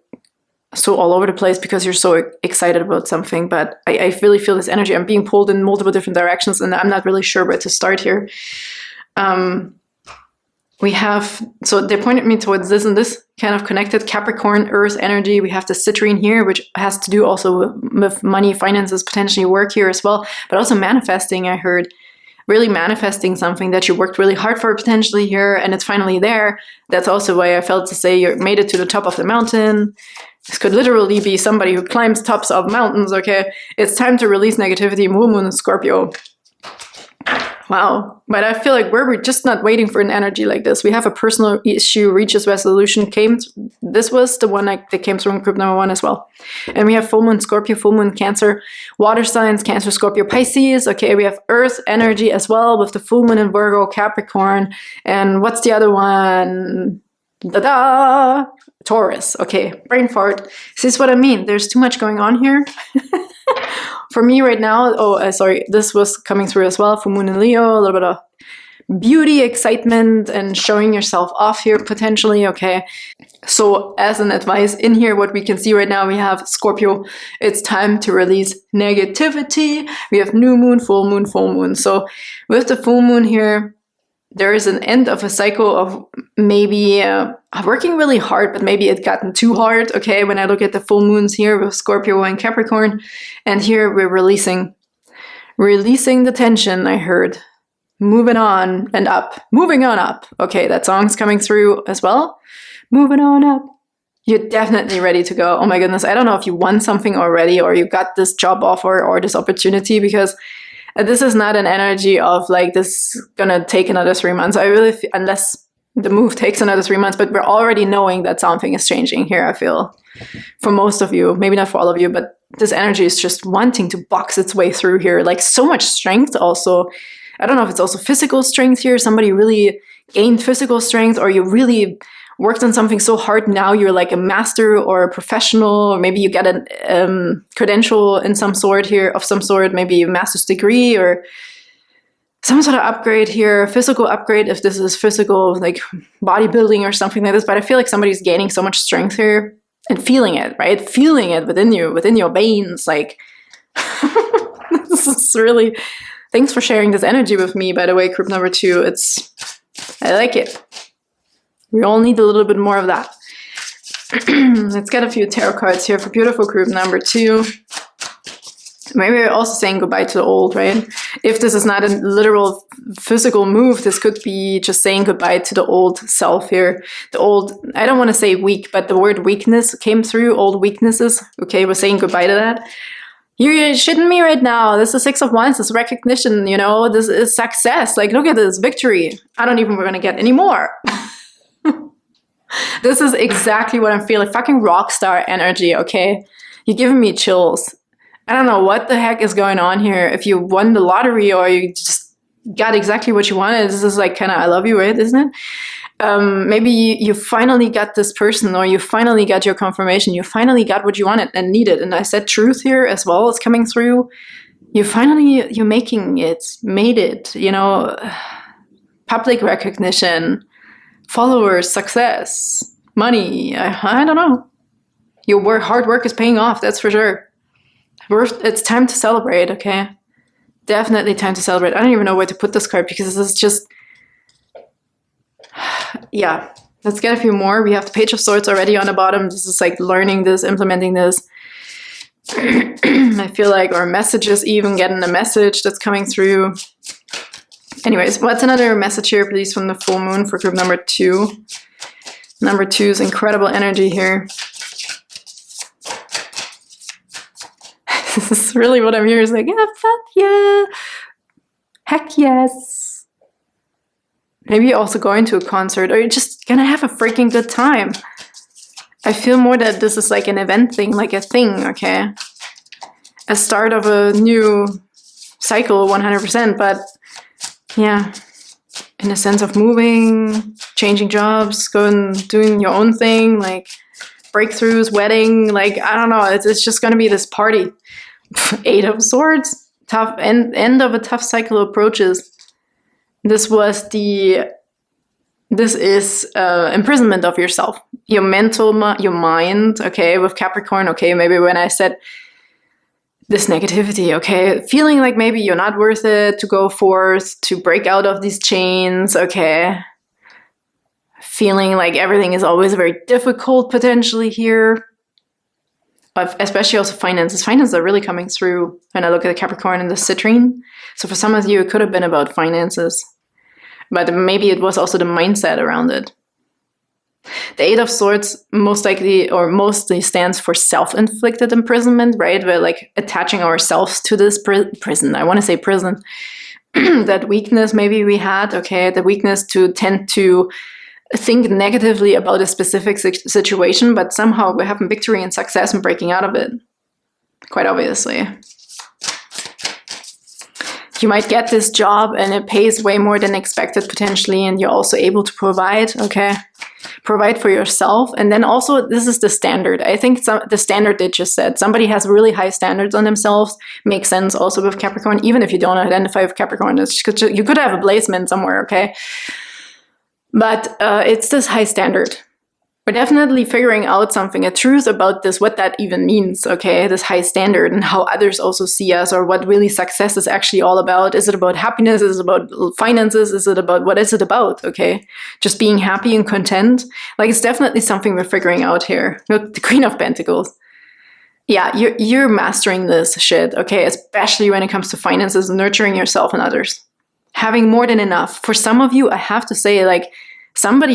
so all over the place because you're so excited about something, but I really feel this energy. I'm being pulled in multiple different directions and I'm not really sure where to start here. We have, so they pointed me towards this and this kind of connected Capricorn, Earth energy. We have the citrine here, which has to do also with money, finances, potentially work here as well, but also manifesting, I heard. Really manifesting something that you worked really hard for potentially here and it's finally there. That's also why I felt to say you made it to the top of the mountain. This could literally be somebody who climbs tops of mountains, okay? It's time to release negativity, moon in Scorpio. Wow, but I feel like we're just not waiting for an energy like this. We have a personal issue reaches resolution. This was the one that came through in group number 1 as well. And we have full moon Scorpio, full moon Cancer, water signs, Cancer, Scorpio, Pisces. Okay, we have Earth energy as well with the full moon in Virgo, Capricorn. And what's the other one? Da-da! Taurus. Okay, brain fart. This is what I mean. There's too much going on here. For me right now, sorry, this was coming through as well for Moon and Leo, a little bit of beauty, excitement, and showing yourself off here potentially, okay? So as an advice in here, what we can see right now, we have Scorpio. It's time to release negativity. We have new moon, full moon, full moon. So with the full moon here, there is an end of a cycle of maybe working really hard, but maybe it gotten too hard, okay? When I look at the full moons here with Scorpio and Capricorn, and here we're releasing the tension, I heard. Moving on and up, moving on up. Okay, that song's coming through as well. Moving on up. You're definitely ready to go. Oh my goodness, I don't know if you won something already or you got this job offer or this opportunity because this is not an energy of like this gonna take another 3 months. I really feel, unless the move takes another 3 months, but we're already knowing that something is changing here, I feel. For most of you, maybe not for all of you, but this energy is just wanting to box its way through here. Like so much strength also. I don't know if it's also physical strength here. Somebody really gained physical strength or you really worked on something so hard, now you're like a master or a professional, or maybe you get a credential in some sort here, of some sort, maybe a master's degree or some sort of upgrade here, physical upgrade, if this is physical, like bodybuilding or something like this. But I feel like somebody's gaining so much strength here and feeling it, right? Feeling it within you, within your veins. Like, this is really, thanks for sharing this energy with me, by the way, group number 2. I like it. We all need a little bit more of that. Let's get a few tarot cards here for beautiful group number 2. Maybe we're also saying goodbye to the old, right? If this is not a literal physical move, this could be just saying goodbye to the old self here. The old, I don't want to say weak, but the word weakness came through, old weaknesses. Okay, we're saying goodbye to that. You're shitting me right now. This is 6 of Wands, this is recognition, you know, this is success. Like, look at this, victory. I don't even want to get any more. This is exactly what I'm feeling, fucking rock star energy, okay? You're giving me chills. I don't know what the heck is going on here. If you won the lottery or you just got exactly what you wanted, this is like kind of I love you, right? Isn't it? Maybe you finally got this person, or you finally got your confirmation. You finally got what you wanted and needed. And I said truth here as well is coming through. You're making it, made it, you know, public recognition, followers, success, money. I don't know. Your hard work is paying off, that's for sure. It's time to celebrate, okay? Definitely time to celebrate. I don't even know where to put this card because this is just... Yeah, let's get a few more. We have the Page of Swords already on the bottom. This is like learning this, implementing this. I feel like our messages, even getting a message that's coming through. Anyways, what's another message here, please, from the full moon for group number 2? Number 2's incredible energy here. This is really what I'm hearing. Is like, yeah, fuck yeah. Heck yes. Maybe you're also going to a concert, or you're just gonna have a freaking good time. I feel more that this is like an event thing, like a thing, okay? A start of a new cycle, 100%, but yeah, in a sense of moving, changing jobs, doing your own thing, like breakthroughs, wedding, like, I don't know, it's just gonna be this party. 8 of Swords, tough end of a tough cycle approaches. This is imprisonment of yourself, your mental, your mind, okay, with Capricorn, okay, maybe when I said this negativity, okay, feeling like maybe you're not worth it to go forth, to break out of these chains, okay, feeling like everything is always very difficult potentially here, especially also finances. Finances are really coming through when I look at the Capricorn and the citrine. So for some of you, it could have been about finances, but maybe it was also the mindset around it. The 8 of Swords most likely or mostly stands for self-inflicted imprisonment, right? We're like attaching ourselves to this prison. I want to say prison. That weakness maybe we had, okay? The weakness to tend to think negatively about a specific situation, but somehow we're having victory and success and breaking out of it. Quite obviously. You might get this job and it pays way more than expected potentially, and you're also able to provide, okay? Provide for yourself. And then also, this is the standard. I think the standard they just said, somebody has really high standards on themselves. Makes sense also with Capricorn, even if you don't identify with Capricorn. You could have a placement somewhere, okay? But it's this high standard. We're definitely figuring out something, a truth about this, what that even means, okay? This high standard and how others also see us, or what really success is actually all about. Is it about happiness? Is it about finances? Is it about, what is it about, okay? Just being happy and content? Like, it's definitely something we're figuring out here. Look, the Queen of Pentacles. Yeah, you're mastering this shit, okay? Especially when it comes to finances, nurturing yourself and others. Having more than enough. For some of you, I have to say, like, somebody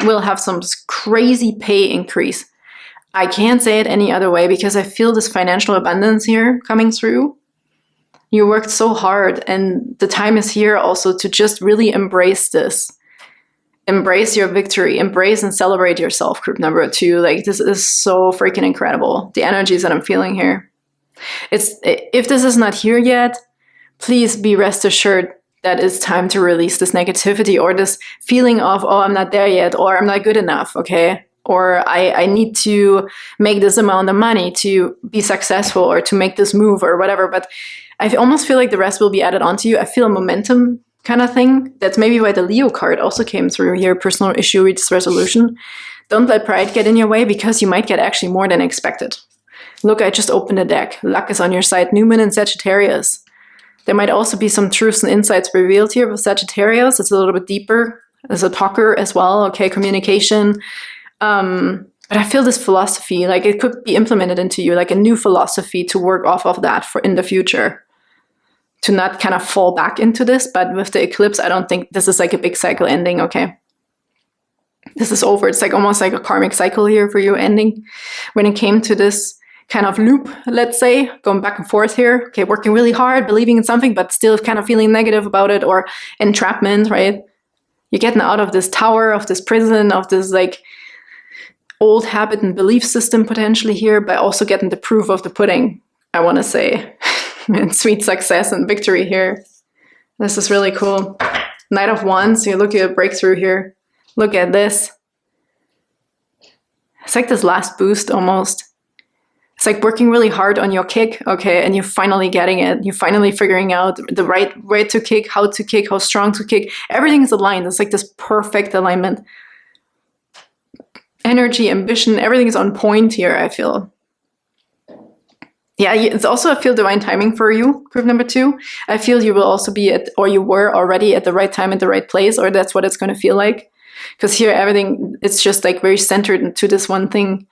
will have some crazy pay increase. I can't say it any other way because I feel this financial abundance here coming through. You worked so hard, and the time is here also to just really embrace this. Embrace your victory. Embrace and celebrate yourself, group number 2. Like, this is so freaking incredible. The energies that I'm feeling here. If this is not here yet, please be rest assured that it's time to release this negativity or this feeling of, oh, I'm not there yet, or I'm not good enough, okay? Or I need to make this amount of money to be successful or to make this move or whatever. But I almost feel like the rest will be added onto you. I feel a momentum kind of thing. That's maybe why the Leo card also came through here, personal issue resolution. Don't let pride get in your way, because you might get actually more than expected. Look, I just opened a deck. Luck is on your side. New Moon in Sagittarius. There might also be some truths and insights revealed here with Sagittarius. It's a little bit deeper as a talker as well. Okay, communication. But I feel this philosophy, like it could be implemented into you, like a new philosophy to work off of that for in the future. To not kind of fall back into this, but with the eclipse, I don't think this is like a big cycle ending, okay? This is over. It's like almost like a karmic cycle here for you ending. When it came to this kind of loop, let's say, going back and forth here, okay, working really hard, believing in something, but still kind of feeling negative about it, or entrapment, right? You're getting out of this tower, of this prison, of this like old habit and belief system potentially here, by also getting the proof of the pudding, I want to say. And sweet success and victory here. This is really cool. Knight of Wands, you look at a breakthrough here. Look at this. It's like this last boost almost. It's like working really hard on your kick, okay, and you're finally getting it. You're finally figuring out the right way to kick, how strong to kick. Everything is aligned. It's like this perfect alignment. Energy, ambition, everything is on point here, I feel. Yeah, it's also, I feel, divine timing for you, group number 2. I feel you will also be at, or you were already at the right time at the right place, or that's what it's going to feel like. Because here, everything, it's just like very centered into this one thing.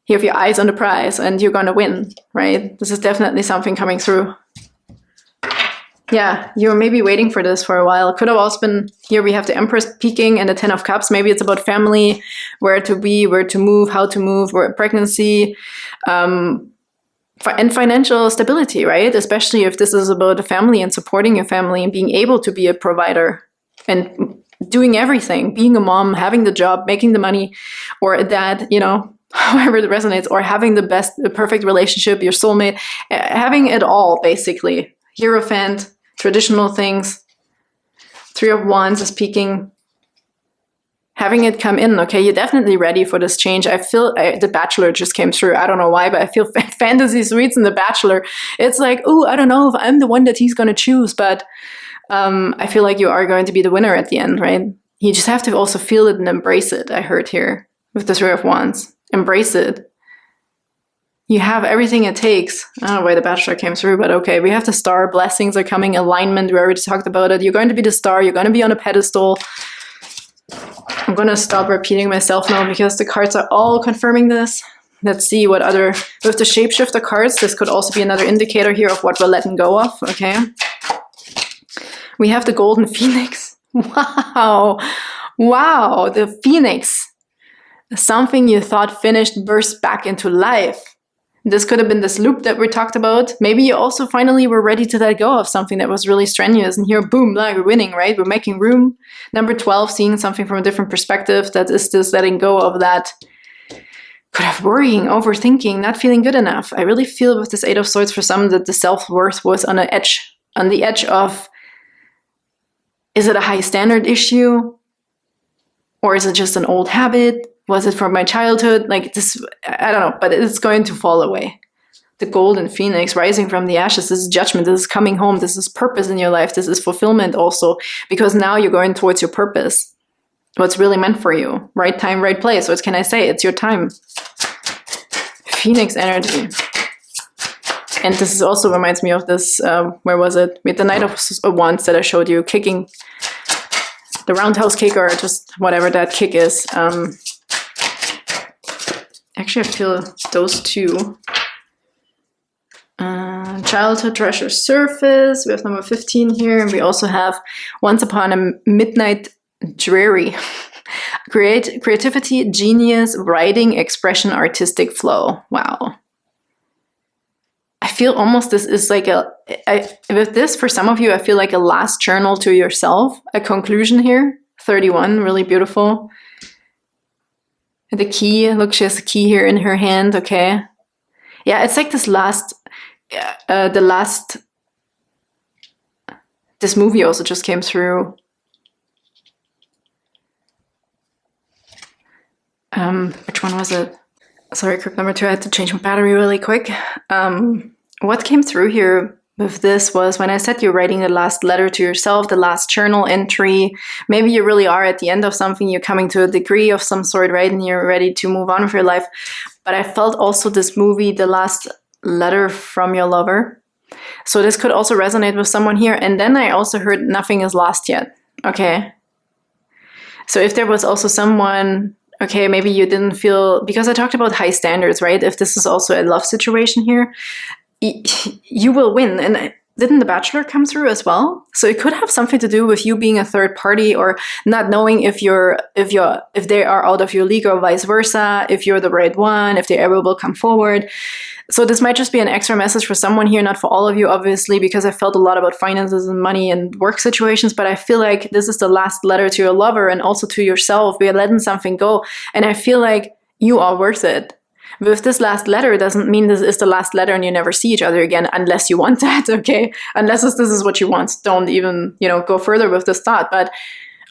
You have your eyes on the prize and you're going to win, right? This is definitely something coming through. Yeah, you're maybe waiting for this for a while. It could have also been, here we have the Empress peaking and the 10 of Cups. Maybe it's about family, where to be, where to move, how to move, where pregnancy, and financial stability, right? Especially if this is about a family and supporting your family and being able to be a provider and doing everything, being a mom, having the job, making the money, or a dad, you know, however it resonates, or having the perfect relationship, your soulmate, having it all, basically. Hierophant, traditional things. 3 of Wands is peaking. Having it come in, okay, you're definitely ready for this change. I feel The Bachelor just came through. I don't know why, but I feel fantasy suites in The Bachelor. It's like, oh, I don't know if I'm the one that he's going to choose, but I feel like you are going to be the winner at the end, right? You just have to also feel it and embrace it, I heard here, with the 3 of Wands. Embrace it. You have everything it takes. I don't know why The Bachelor came through, but okay, we have the star. Blessings are coming. Alignment, we already talked about it. You're going to be the star. You're going to be on a pedestal. I'm going to stop repeating myself now because the cards are all confirming this. Let's see what other, with the Shapeshifter cards, this could also be another indicator here of what we're letting go of, okay? We have the Golden Phoenix. Wow. Wow, the Phoenix. Something you thought finished burst back into life. This could have been this loop that we talked about. Maybe you also finally were ready to let go of something that was really strenuous. And here, boom, like we're winning, right? We're making room. Number 12, seeing something from a different perspective. That is this letting go of that. Could have worrying, overthinking, not feeling good enough. I really feel with this 8 of Swords for some that the self-worth was on the edge of, is it a high standard issue? Or is it just an old habit? Was it from my childhood? Like this, I don't know, but it's going to fall away. The Golden Phoenix rising from the ashes. This is judgment. This is coming home. This is purpose in your life. This is fulfillment also, because now you're going towards your purpose. What's really meant for you. Right time, right place. What can I say? It's your time. Phoenix energy. And this is also reminds me of this, where was it? With the Knight of Wands that I showed you, kicking the roundhouse kick, or just whatever that kick is. Actually, I feel those two. Childhood treasure surface. We have number 15 here. And we also have Once Upon a Midnight Dreary. Creativity, genius, writing, expression, artistic flow. Wow. I feel almost this is like with this, for some of you, I feel like a last journal to yourself. A conclusion here. 31, really beautiful. The key, look, she has a key here in her hand, okay. Yeah, it's like this last, the This movie also just came through. Which one was it? Sorry, group number 2, I had to change my battery really quick. What came through here with this was when I said you're writing the last letter to yourself, the last journal entry. Maybe you really are at the end of something, you're coming to a degree of some sort, right? And you're ready to move on with your life. But I felt also this movie, the last letter from your lover. So this could also resonate with someone here. And then I also heard nothing is lost yet. Okay. So if there was also someone, okay, maybe you didn't feel, because I talked about high standards, right? If this is also a love situation here, you will win. And didn't The Bachelor come through as well? So it could have something to do with you being a third party, or not knowing if they are out of your league, or vice versa, if you're the right one, if they ever will come forward. So this might just be an extra message for someone here, not for all of you, obviously, because I felt a lot about finances and money and work situations, but I feel like this is the last letter to your lover and also to yourself. We're letting something go. And I feel like you are worth it. With this last letter, doesn't mean this is the last letter and you never see each other again, unless you want that, okay? Unless this is what you want. Don't even, go further with this thought. But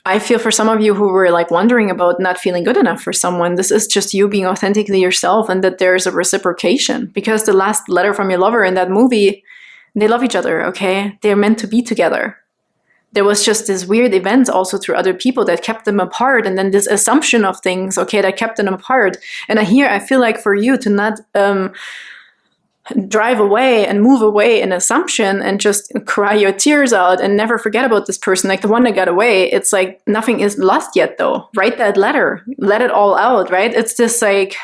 I feel for some of you who were like wondering about not feeling good enough for someone, this is just you being authentically yourself, and that there's a reciprocation. Because the last letter from your lover in that movie, they love each other, okay? They're meant to be together. There was just this weird events also through other people that kept them apart, and then this assumption of things, okay, that kept them apart. And I feel like for you to not drive away and move away in assumption and just cry your tears out and never forget about this person, like the one that got away, it's like nothing is lost yet though. Write that letter, let it all out, right? It's just like,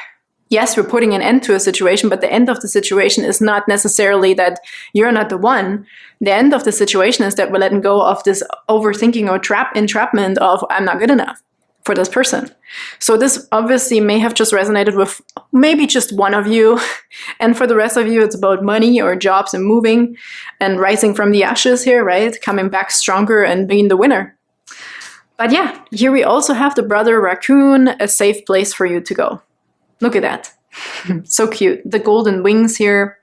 yes, we're putting an end to a situation, but the end of the situation is not necessarily that you're not the one. The end of the situation is that we're letting go of this overthinking or entrapment of I'm not good enough for this person. So this obviously may have just resonated with maybe just one of you. And for the rest of you, it's about money or jobs and moving and rising from the ashes here, right? Coming back stronger and being the winner. But yeah, here we also have the brother raccoon, a safe place for you to go. Look at that. So cute. The golden wings here.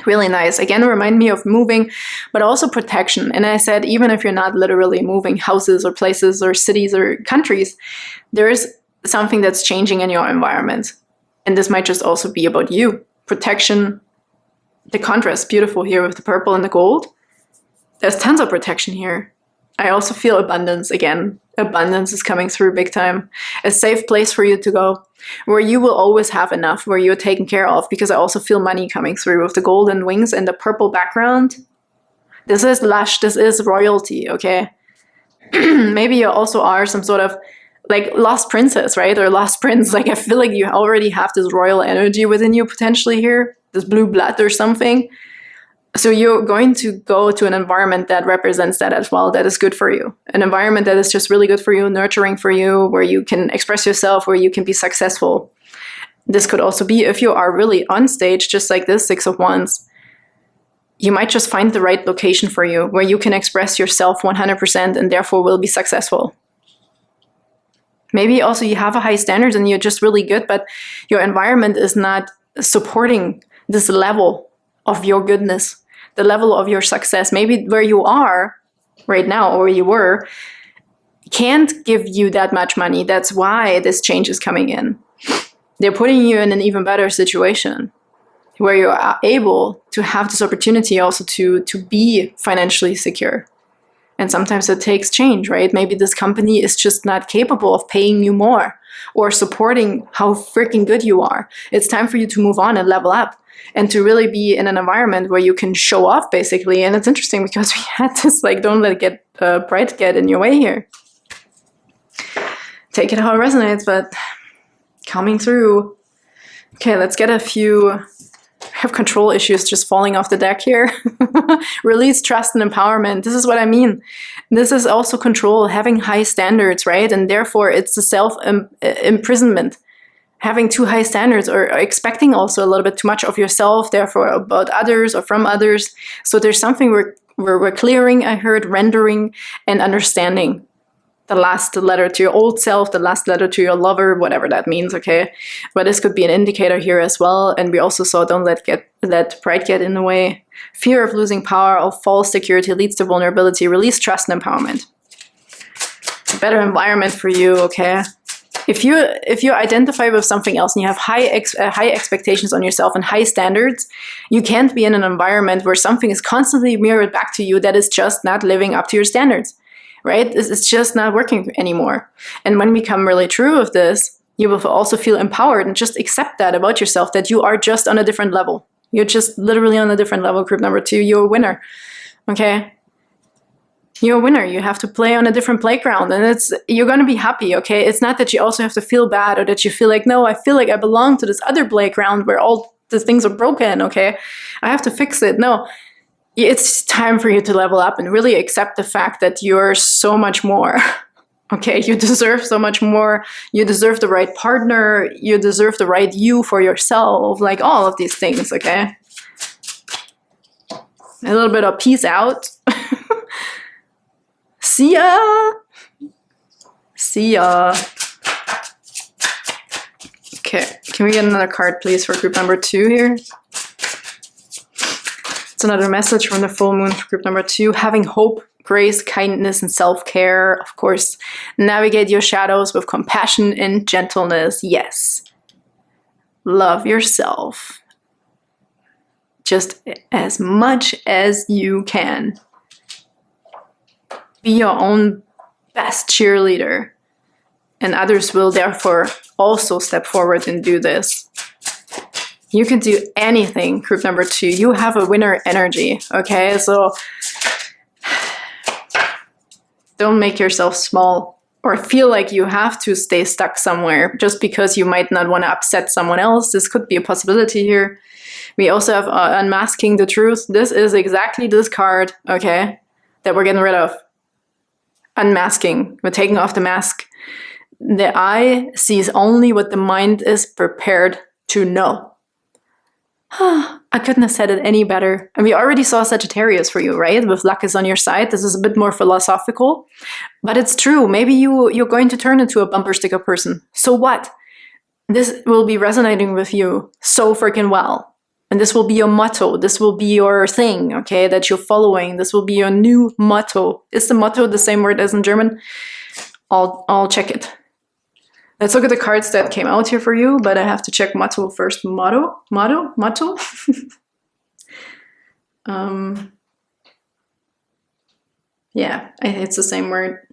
Really nice. Again, remind me of moving, but also protection. And I said, even if you're not literally moving houses or places or cities or countries, there is something that's changing in your environment. And this might just also be about you. Protection. The contrast, beautiful here with the purple and the gold. There's tons of protection here. I also feel abundance again. Abundance is coming through big time. A safe place for you to go, where you will always have enough, where you're taken care of, because I also feel money coming through with the golden wings and the purple background. This is lush, this is royalty, okay? Maybe you also are some sort of like lost princess, right? Or lost prince. Like I feel like you already have this royal energy within you potentially here, this blue blood or something. So you're going to go to an environment that represents that as well, that is good for you. An environment that is just really good for you, nurturing for you, where you can express yourself, where you can be successful. This could also be if you are really on stage, just like this 6 of Wands, you might just find the right location for you, where you can express yourself 100% and therefore will be successful. Maybe also you have a high standards and you're just really good, but your environment is not supporting this level of your goodness, the level of your success. Maybe where you are right now, or where you were, can't give you that much money. That's why this change is coming in. They're putting you in an even better situation, where you are able to have this opportunity also to be financially secure. And sometimes it takes change, right? Maybe this company is just not capable of paying you more or supporting how freaking good you are. It's time for you to move on and level up, and to really be in an environment where you can show off, basically. And it's interesting because we had this, like, don't let it pride get in your way here. Take it how it resonates, but coming through. Okay, let's get a few. I have control issues just falling off the deck here. Release, trust, and empowerment. This is what I mean. This is also control, having high standards, right? And therefore, it's the self-imprisonment. Having too high standards, or expecting also a little bit too much of yourself, therefore about others or from others. So there's something we're clearing, I heard, rendering, and understanding. the last letter to your old self, the last letter to your lover, whatever that means, okay? But this could be an indicator here as well. And we also saw don't let pride get in the way. Fear of losing power or false security leads to vulnerability. Release trust and empowerment. A better environment for you, okay? If you identify with something else and you have high expectations on yourself and high standards, you can't be in an environment where something is constantly mirrored back to you that is just not living up to your standards, right? It's just not working anymore. And when we come really true of this, you will also feel empowered and just accept that about yourself, that you are just on a different level. You're just literally on a different level, group number 2. You're a winner, okay? You're a winner. You have to play on a different playground, and you're going to be happy, okay? It's not that you also have to feel bad or that you feel like, no, I feel like I belong to this other playground where all the things are broken, okay? I have to fix it. No, it's time for you to level up and really accept the fact that you're so much more, okay? You deserve so much more. You deserve the right partner. You deserve the right you for yourself, like all of these things, okay? A little bit of peace out. See ya! See ya! Okay, can we get another card, please, for group number 2 here? It's another message from the full moon for group number 2. Having hope, grace, kindness, and self-care. Of course, navigate your shadows with compassion and gentleness. Yes. Love yourself. Just as much as you can. Be your own best cheerleader, and others will therefore also step forward and do this. You can do anything, group number 2. You have a winner energy, okay? So don't make yourself small or feel like you have to stay stuck somewhere just because you might not want to upset someone else. This could be a possibility here. We also have unmasking the truth. This is exactly this card, okay, that we're getting rid of. Unmasking. We're taking off the mask. The eye sees only what the mind is prepared to know. I couldn't have said it any better. And we already saw Sagittarius for you, right? With luck is on your side. This is a bit more philosophical, but it's true. Maybe you're going to turn into a bumper sticker person. So what? This will be resonating with you so freaking well. And this will be your motto. This will be your thing, okay, that you're following. This will be your new motto. Is the motto the same word as in German? I'll check it. Let's look at the cards that came out here for you, but I have to check motto first. Motto? Yeah, it's the same word.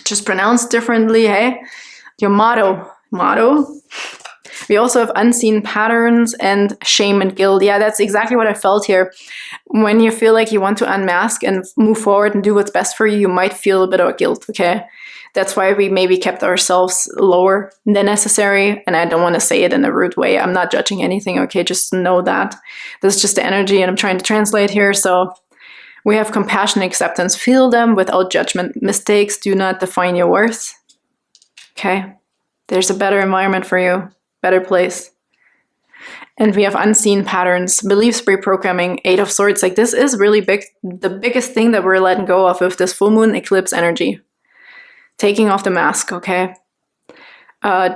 Just pronounced differently, hey? Your motto. We also have unseen patterns and shame and guilt. Yeah, that's exactly what I felt here. When you feel like you want to unmask and move forward and do what's best for you, you might feel a bit of guilt, okay? That's why we maybe kept ourselves lower than necessary. And I don't want to say it in a rude way. I'm not judging anything, okay? Just know that. This is just the energy and I'm trying to translate here. So we have compassion, acceptance. Feel them without judgment. Mistakes do not define your worth, okay? There's a better environment for you. Better place. And we have unseen patterns, beliefs, reprogramming, 8 of Swords. Like this is really big. The biggest thing that we're letting go of with this full moon eclipse energy. Taking off the mask, okay?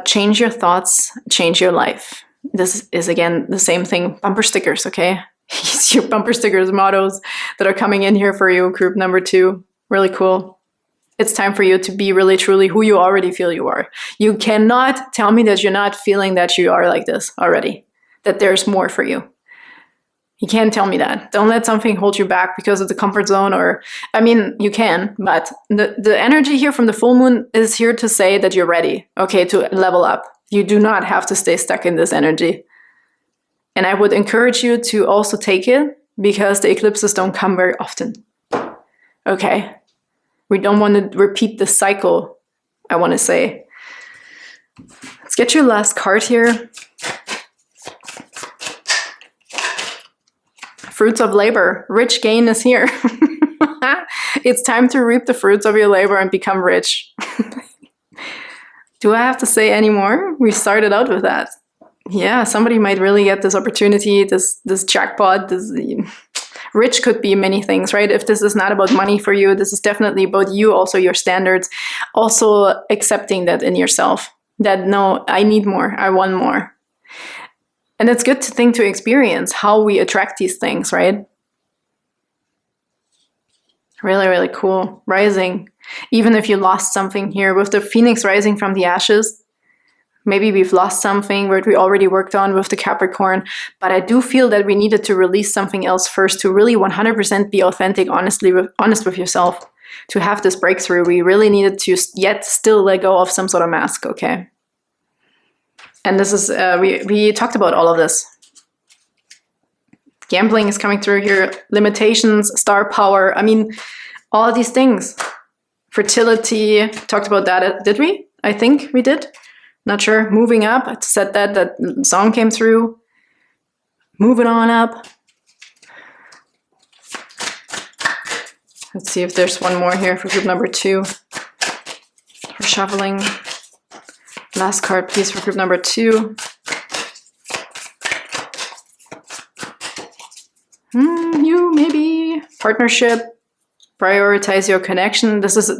Change your thoughts, change your life. This is again the same thing. Bumper stickers, okay? It's your bumper stickers mottos that are coming in here for you, group number 2. Really cool. It's time for you to be really truly who you already feel you are. You cannot tell me that you're not feeling that you are like this already, that there's more for you. You can't tell me that. Don't let something hold you back because of the comfort zone or, I mean, you can, but the energy here from the full moon is here to say that you're ready, okay, to level up. You do not have to stay stuck in this energy. And I would encourage you to also take it because the eclipses don't come very often, okay? We don't want to repeat the cycle, I want to say. Let's get your last card here. Fruits of labor. Rich gain is here. It's time to reap the fruits of your labor and become rich. Do I have to say any more? We started out with that. Yeah, somebody might really get this opportunity, this jackpot, this Rich could be many things, right? If this is not about money for you, this is definitely about you, also your standards, also accepting that in yourself, that no, I need more, I want more. And it's good to experience how we attract these things, right? Really, really cool. Rising. Even if you lost something here with the Phoenix rising from the ashes, maybe we've lost something where we already worked on with the Capricorn, but I do feel that we needed to release something else first to really 100% be authentic, honest with yourself, to have this breakthrough. We really needed to yet still let go of some sort of mask, okay? And this is, we talked about all of this. Gambling is coming through here, limitations, star power. I mean, all of these things. Fertility, talked about that, did we? I think we did. Not sure. Moving up, I said that song came through. Moving on up. Let's see if there's one more here for group number 2. We're shuffling. Last card, please, for group number 2. You, maybe. Partnership. Prioritize your connection. This is,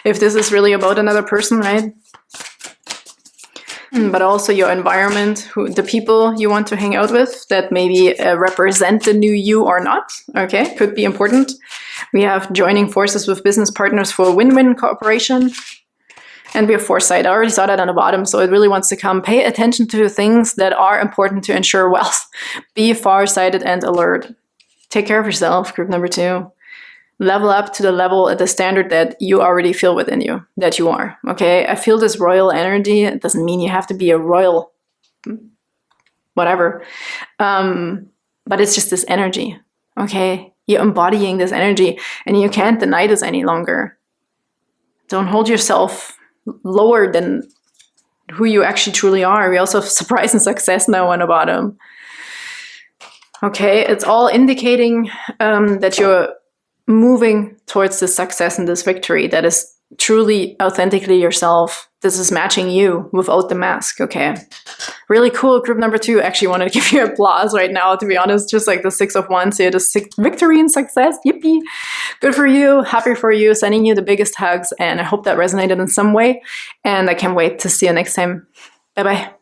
if this is really about another person, right? But also your environment, the people you want to hang out with that maybe represent the new you or not. Okay, could be important. We have joining forces with business partners for win-win cooperation. And we have foresight. I already saw that on the bottom, so it really wants to come. Pay attention to things that are important to ensure wealth. Be farsighted and alert. Take care of yourself, group number 2. Level up to the level at the standard that you already feel within you, that you are. Okay, I feel this royal energy. It doesn't mean you have to be a royal whatever. But it's just this energy. Okay, you're embodying this energy and you can't deny this any longer. Don't hold yourself lower than who you actually truly are. We also have surprise and success now on the bottom. Okay, it's all indicating that you're moving towards this success and this victory that is truly authentically yourself. This is matching you without the mask, okay? Really cool. Group number 2, actually wanted to give you applause right now, to be honest, just like the 6 of Wands here, the victory and success, yippee. Good for you, happy for you, sending you the biggest hugs, and I hope that resonated in some way, and I can't wait to see you next time. Bye-bye.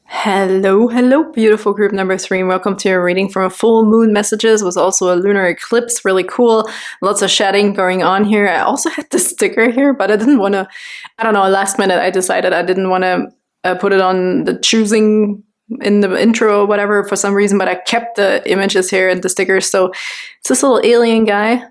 Hello, hello, beautiful group number 3. Welcome to your reading from a full moon messages. It was also a lunar eclipse. Really cool. Lots of shedding going on here. I also had this sticker here, but I didn't want to, I don't know, last minute I decided I didn't want to put it on the choosing in the intro or whatever for some reason, but I kept the images here and the stickers. So it's this little alien guy.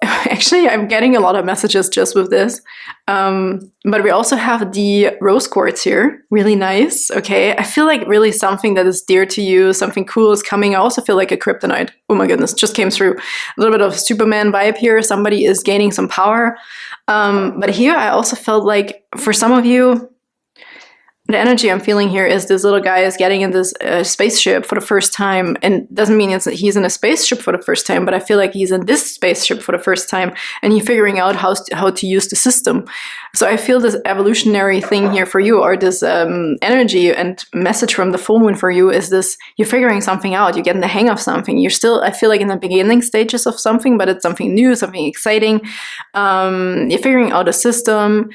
Actually, I'm getting a lot of messages just with this. But we also have the rose quartz here. Really nice. Okay. I feel like really something that is dear to you, something cool is coming. I also feel like a kryptonite. Oh my goodness, just came through. A little bit of Superman vibe here. Somebody is gaining some power. But here I also felt like for some of you, the energy I'm feeling here is this little guy is getting in this spaceship for the first time, and doesn't mean he's in a spaceship for the first time, but I feel like he's in this spaceship for the first time, and he's figuring out how to use the system. So I feel this evolutionary thing here for you, or this energy and message from the full moon for you is this: you're figuring something out, you're getting the hang of something. You're still, I feel like, in the beginning stages of something, but it's something new, something exciting. You're figuring out a system,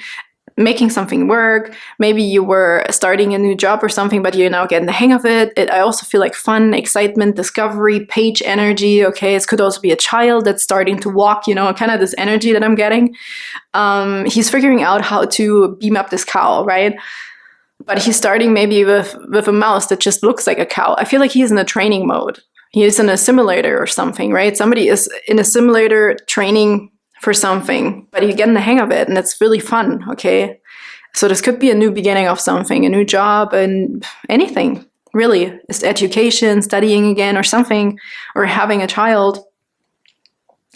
making something work. Maybe you were starting a new job or something, but you're now getting the hang of it. I also feel like fun, excitement, discovery, page energy. Okay, it could also be a child that's starting to walk, you know, kind of this energy that I'm getting. He's figuring out how to beam up this cow, right? But he's starting maybe with a mouse that just looks like a cow. I feel like he's in a training mode. He is in a simulator or something, right? Somebody is in a simulator training for something, but you're getting the hang of it and it's really fun, okay? So this could be a new beginning of something, a new job, and anything, really. It's education, studying again or something, or having a child,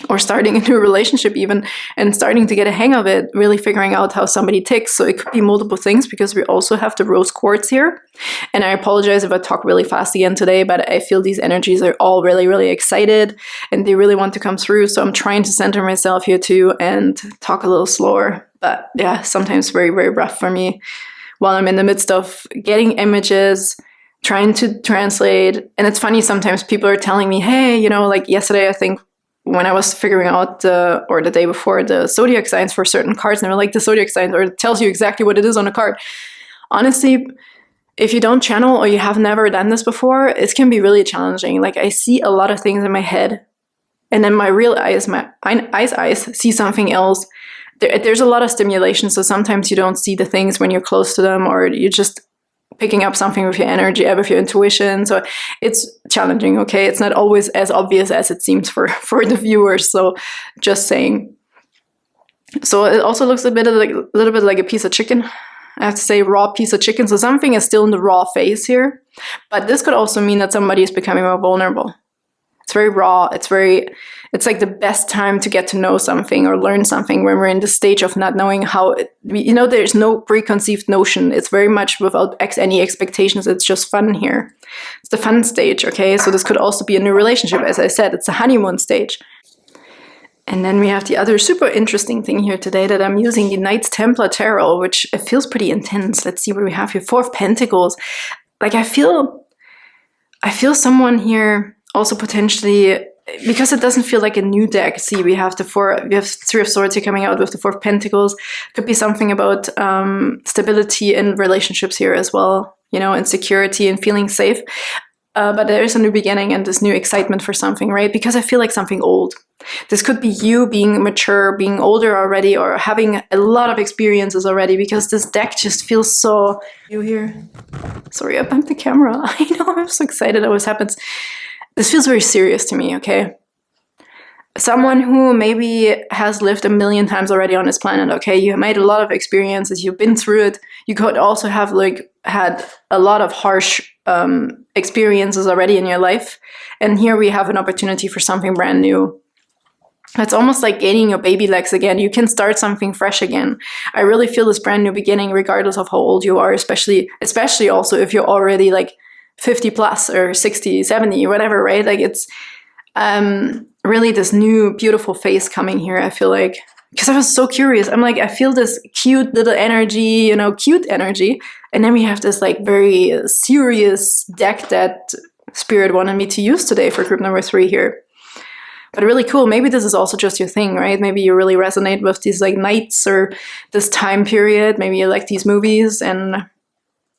or starting a new relationship even, and starting to get a hang of it, really figuring out how somebody ticks. So it could be multiple things because we also have the rose quartz here. And I apologize if I talk really fast again today, but I feel these energies are all really, really excited and they really want to come through. So I'm trying to center myself here too and talk a little slower. But yeah, sometimes very, very rough for me while I'm in the midst of getting images, trying to translate. And it's funny, sometimes people are telling me, hey, you know, like yesterday, I think when I was figuring out or the day before, the zodiac signs for certain cards, and they were like, the zodiac signs, or it tells you exactly what it is on a card. Honestly, if you don't channel or you have never done this before, it can be really challenging. Like I see a lot of things in my head, and then my real eyes, my eyes see something else. There's a lot of stimulation, so sometimes you don't see the things when you're close to them, or you're just picking up something with your energy, with your intuition. So it's challenging, okay? It's not always as obvious as it seems for the viewers, so just saying. So it also looks a little bit like a piece of chicken. I have to say, raw piece of chicken. So something is still in the raw phase here, but this could also mean that somebody is becoming more vulnerable. It's very raw. It's like the best time to get to know something or learn something when we're in the stage of not knowing how, you know, there's no preconceived notion. It's very much without any expectations. It's just fun here. It's the fun stage, okay? So this could also be a new relationship. As I said, it's a honeymoon stage. And then we have the other super interesting thing here today, that I'm using the Knights Templar Tarot, which it feels pretty intense. Let's see what we have here. Four of Pentacles. Like I feel someone here also potentially, because it doesn't feel like a new deck. See, we have Three of Swords here coming out with the Four of Pentacles. Could be something about stability in relationships here as well, you know, and security and feeling safe. But there is a new beginning and this new excitement for something, right? Because I feel like something old. This could be you being mature, being older already, or having a lot of experiences already, because this deck just feels so... You here? Sorry, I bumped the camera. I know, I'm so excited that always happens. This feels very serious to me, okay? Someone who maybe has lived a million times already on this planet, okay? You made a lot of experiences, you've been through it. You could also have had a lot of harsh experiences already in your life. And here we have an opportunity for something brand new. It's almost like gaining your baby legs again. You can start something fresh again. I really feel this brand new beginning, regardless of how old you are, especially also if you're already like 50 plus or 60, 70, whatever, right? Like it's really this new beautiful phase coming here, I feel like. Because I was so curious. I'm like, I feel this cute little energy, you know, cute energy. And then we have this like very serious deck that Spirit wanted me to use today for group number 3 here. But really cool. Maybe this is also just your thing, right? Maybe you really resonate with these like nights or this time period. Maybe you like these movies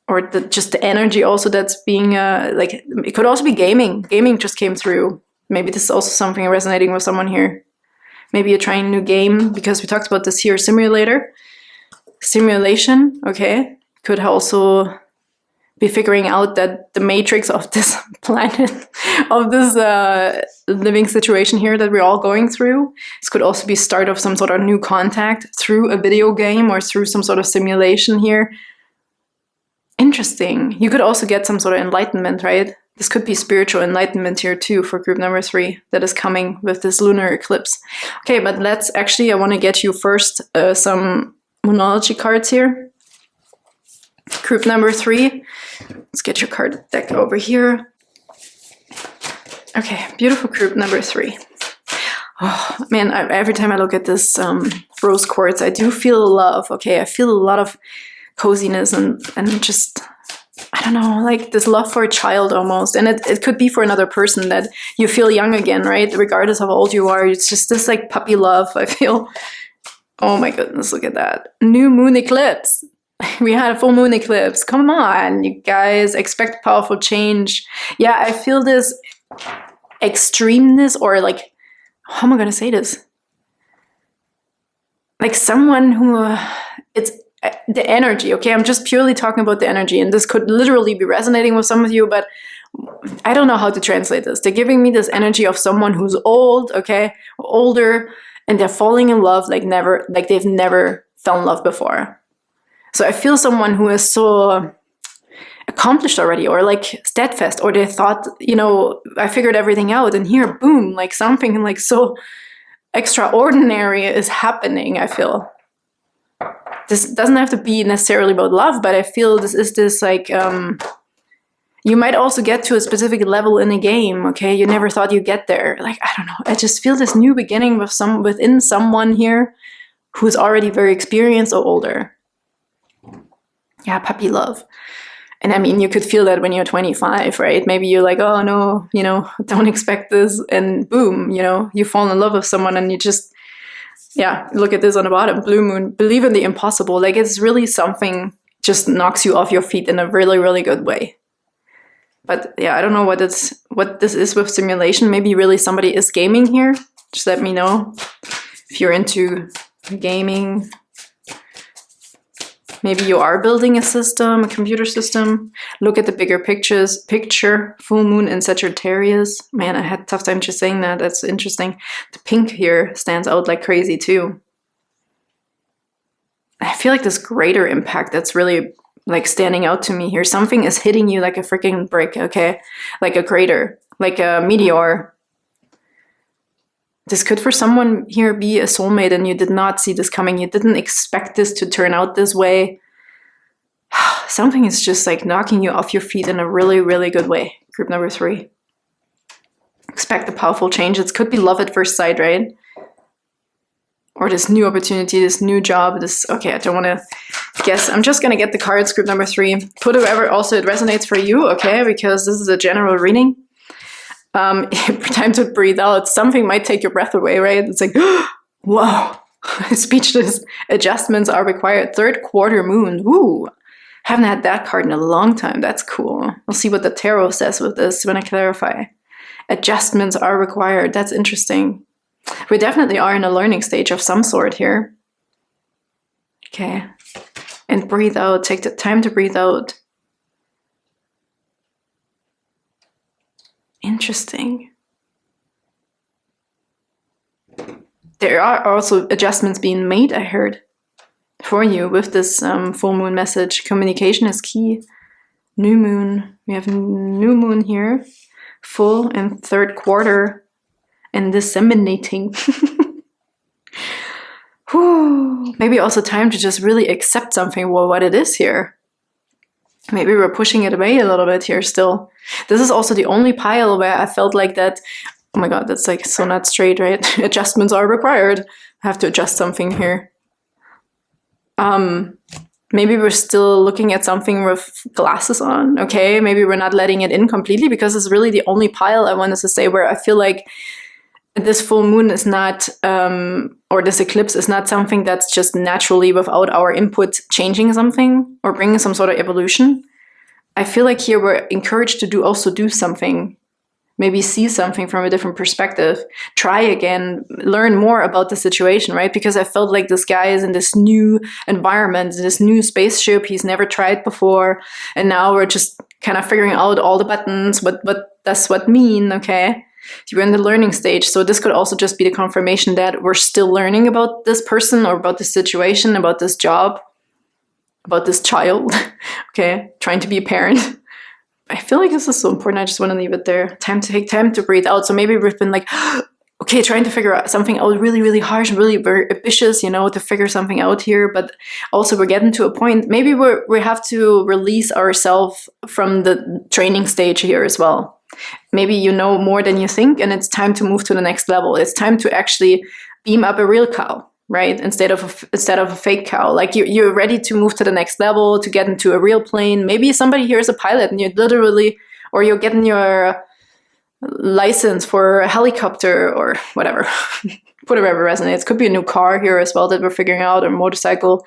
or just the energy also that's being like, it could also be gaming. Gaming just came through. Maybe this is also something resonating with someone here. Maybe you're trying a new game, because we talked about this here, simulation, okay? Could also be figuring out that the matrix of this planet, of this living situation here that we're all going through, this could also be start of some sort of new contact through a video game or through some sort of simulation here. Interesting. You could also get some sort of enlightenment, right? This could be spiritual enlightenment here too for group number 3 that is coming with this lunar eclipse. Okay, but let's actually, I want to get you first some Moonology cards here. Group number 3. Let's get your card deck over here. Okay, beautiful group number 3. Oh man, every time I look at this rose quartz, I do feel love. Okay, I feel a lot of coziness and just, I don't know, like this love for a child almost. And it could be for another person that you feel young again, right? Regardless of how old you are, it's just this like puppy love, I feel. Oh my goodness, look at that. New moon eclipse. We had a full moon eclipse. Come on, you guys, expect powerful change. Yeah, I feel this extremeness, or like, how am I going to say this? Like someone who, it's the energy, okay? I'm just purely talking about the energy, and this could literally be resonating with some of you, but I don't know how to translate this. They're giving me this energy of someone who's old, okay? Older, and they're falling in love like they've never fell in love before. So I feel someone who is so accomplished already, or like steadfast, or they thought, you know, I figured everything out, and here, boom, like something like so extraordinary is happening, I feel. This doesn't have to be necessarily about love, but I feel this is this like, you might also get to a specific level in a game, okay? You never thought you'd get there. Like, I don't know, I just feel this new beginning within someone here who's already very experienced or older. Yeah, puppy love. And I mean, you could feel that when you're 25, right? Maybe you're like, oh no, you know, don't expect this. And boom, you know, you fall in love with someone and you just, yeah, look at this on the bottom, blue moon, believe in the impossible. Like it's really something just knocks you off your feet in a really, really good way. But yeah, I don't know what this is with simulation. Maybe really somebody is gaming here. Just let me know if you're into gaming. Maybe you are building a system, a computer system. Look at the bigger picture, full moon in Sagittarius. Man, I had a tough time just saying that. That's interesting. The pink here stands out like crazy too. I feel like this greater impact that's really like standing out to me here. Something is hitting you like a freaking brick, okay? Like a crater, like a meteor. This could for someone here be a soulmate and you did not see this coming. You didn't expect this to turn out this way. Something is just like knocking you off your feet in a really, really good way. Group number 3. Expect a powerful change. It could be love at first sight, right? Or this new opportunity, this new job, this, okay, I don't want to guess. I'm just going to get the cards, group number 3. Put whoever also it resonates for you, okay? Because this is a general reading. Time to breathe out. Something might take your breath away, right? It's like, whoa, speechless. Adjustments are required. 3rd quarter moon. Ooh, haven't had that card in a long time. That's cool. We'll see what the tarot says with this when I clarify. Adjustments are required. That's interesting. We definitely are in a learning stage of some sort here. Okay. And breathe out. Take the time to breathe out. Interesting. There are also adjustments being made, I heard, for you with this full moon message. Communication is key. New moon. We have new moon here. Full and 3rd quarter. And disseminating. Maybe also time to just really accept something, well, what it is here. Maybe we're pushing it away a little bit here still. This is also the only pile where I felt like that, oh my god, that's like so not straight, right? Adjustments are required. I have to adjust something here. Maybe we're still looking at something with glasses on, okay? Maybe we're not letting it in completely because it's really the only pile I wanted to say where I feel like this full moon is not, or this eclipse is not something that's just naturally without our input changing something or bringing some sort of evolution. I feel like here we're encouraged to also do something, maybe see something from a different perspective, try again, learn more about the situation, right? Because I felt like this guy is in this new environment, this new spaceship he's never tried before. And now we're just kind of figuring out all the buttons, what does what mean, okay? You're in the learning stage. So this could also just be the confirmation that we're still learning about this person or about this situation, about this job, about this child, okay? Trying to be a parent. I feel like this is so important. I just want to leave it there. Take time to breathe out. So maybe we've been like, okay, trying to figure out something out really, really harsh, really very ambitious, you know, to figure something out here. But also we're getting to a point, maybe we have to release ourselves from the training stage here as well. Maybe you know more than you think, and it's time to move to the next level. It's time to actually beam up a real cow, right? Instead of a fake cow. Like you're ready to move to the next level, to get into a real plane. Maybe somebody here is a pilot, and you're literally, or you're getting your license for a helicopter or whatever. Whatever resonates. Could be a new car here as well that we're figuring out, or motorcycle.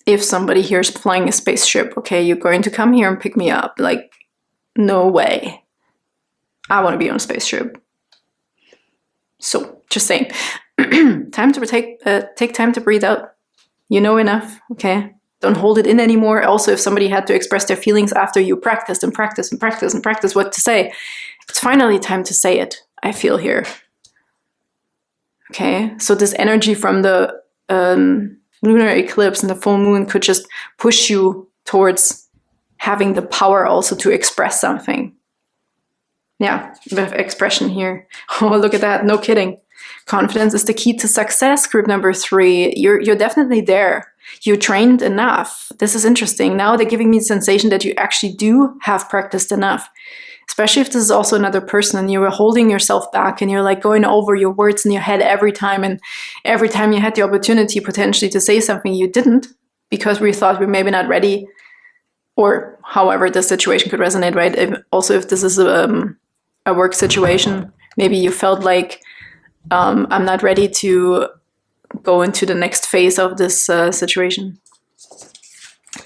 If somebody here is flying a spaceship, okay, you're going to come here and pick me up. Like, no way. I want to be on a spaceship. So, just saying. Time to take time to breathe out. You know enough, okay? Don't hold it in anymore. Also, if somebody had to express their feelings after you practiced and practiced and practiced and practiced what to say, it's finally time to say it, I feel here. Okay, so this energy from the lunar eclipse and the full moon could just push you towards having the power also to express something. Yeah, a bit of expression here. Oh, look at that. No kidding. Confidence is the key to success, group number 3. You're definitely there. You trained enough. This is interesting. Now they're giving me the sensation that you actually do have practiced enough. Especially if this is also another person and you were holding yourself back and you're like going over your words in your head every time. And every time you had the opportunity potentially to say something, you didn't. because we thought we're maybe not ready, or however the situation could resonate, right? If this is a work situation, maybe you felt like I'm not ready to go into the next phase of this situation.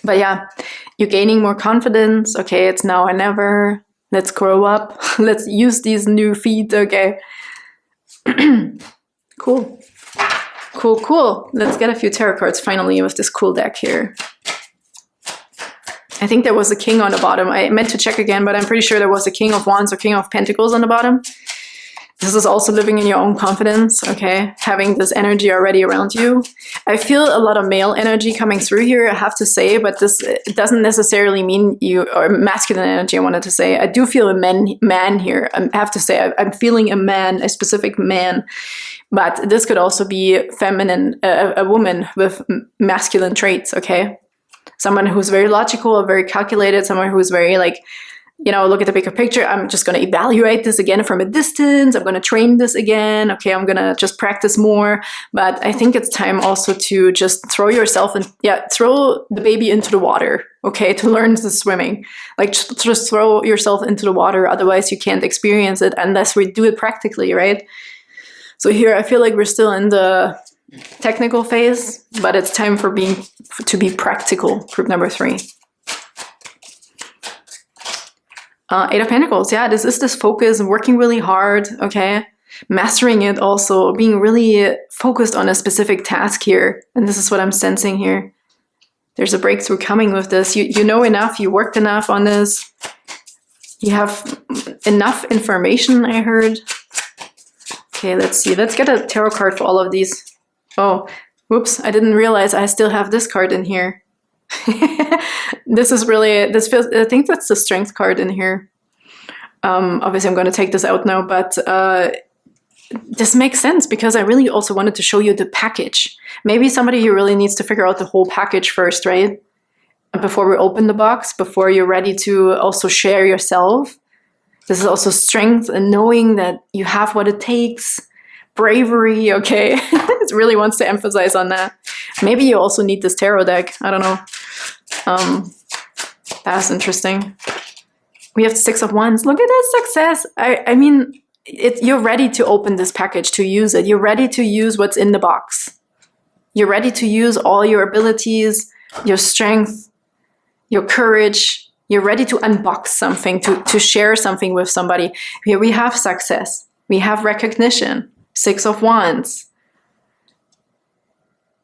But yeah, you're gaining more confidence. Okay, it's now or never. Let's grow up. Let's use these new feet. Okay. Cool. Cool, cool. Let's get a few tarot cards finally with this cool deck here. I think there was a king on the bottom. I meant to check again, but I'm pretty sure there was a king of wands or king of pentacles on the bottom. This is also living in your own confidence, okay? Having this energy already around you. I feel a lot of male energy coming through here, I have to say, but this doesn't necessarily mean you, or masculine energy, I wanted to say. I do feel a man here. I have to say, I'm feeling a man, a specific man, but this could also be feminine, a woman with masculine traits, okay? Someone who's very logical, very calculated, someone who's very like, you know, look at the bigger picture. I'm just going to evaluate this again from a distance. I'm going to train this again. Okay, I'm going to just practice more. But I think it's time also to just throw yourself in, throw the baby into the water, okay, to learn the swimming. Like just throw yourself into the water. Otherwise, you can't experience it unless we do it practically, right? So here, I feel like we're still in the technical phase, but it's time for to be practical. Group number 3. 8 of Pentacles, yeah, this is this focus, working really hard, okay? Mastering it also, being really focused on a specific task here. And this is what I'm sensing here. There's a breakthrough coming with this. You know enough, you worked enough on this. You have enough information, I heard. Okay, let's see. Let's get a tarot card for all of these. Oh, whoops, I didn't realize I still have this card in here. This is really, this feels, I think that's the strength card in here. Obviously I'm going to take this out now, but this makes sense because I really also wanted to show you the package. Maybe somebody who really needs to figure out the whole package first, right? Before we open the box, before you're ready to also share yourself. This is also strength and knowing that you have what it takes. Bravery, okay? It really wants to emphasize on that. Maybe you also need this tarot deck. I don't know. That's interesting. We have 6 of Wands. Look at this success. I mean, you're ready to open this package, to use it. You're ready to use what's in the box. You're ready to use all your abilities, your strength, your courage. You're ready to unbox something, to share something with somebody. Here we have success. We have recognition. 6 of Wands.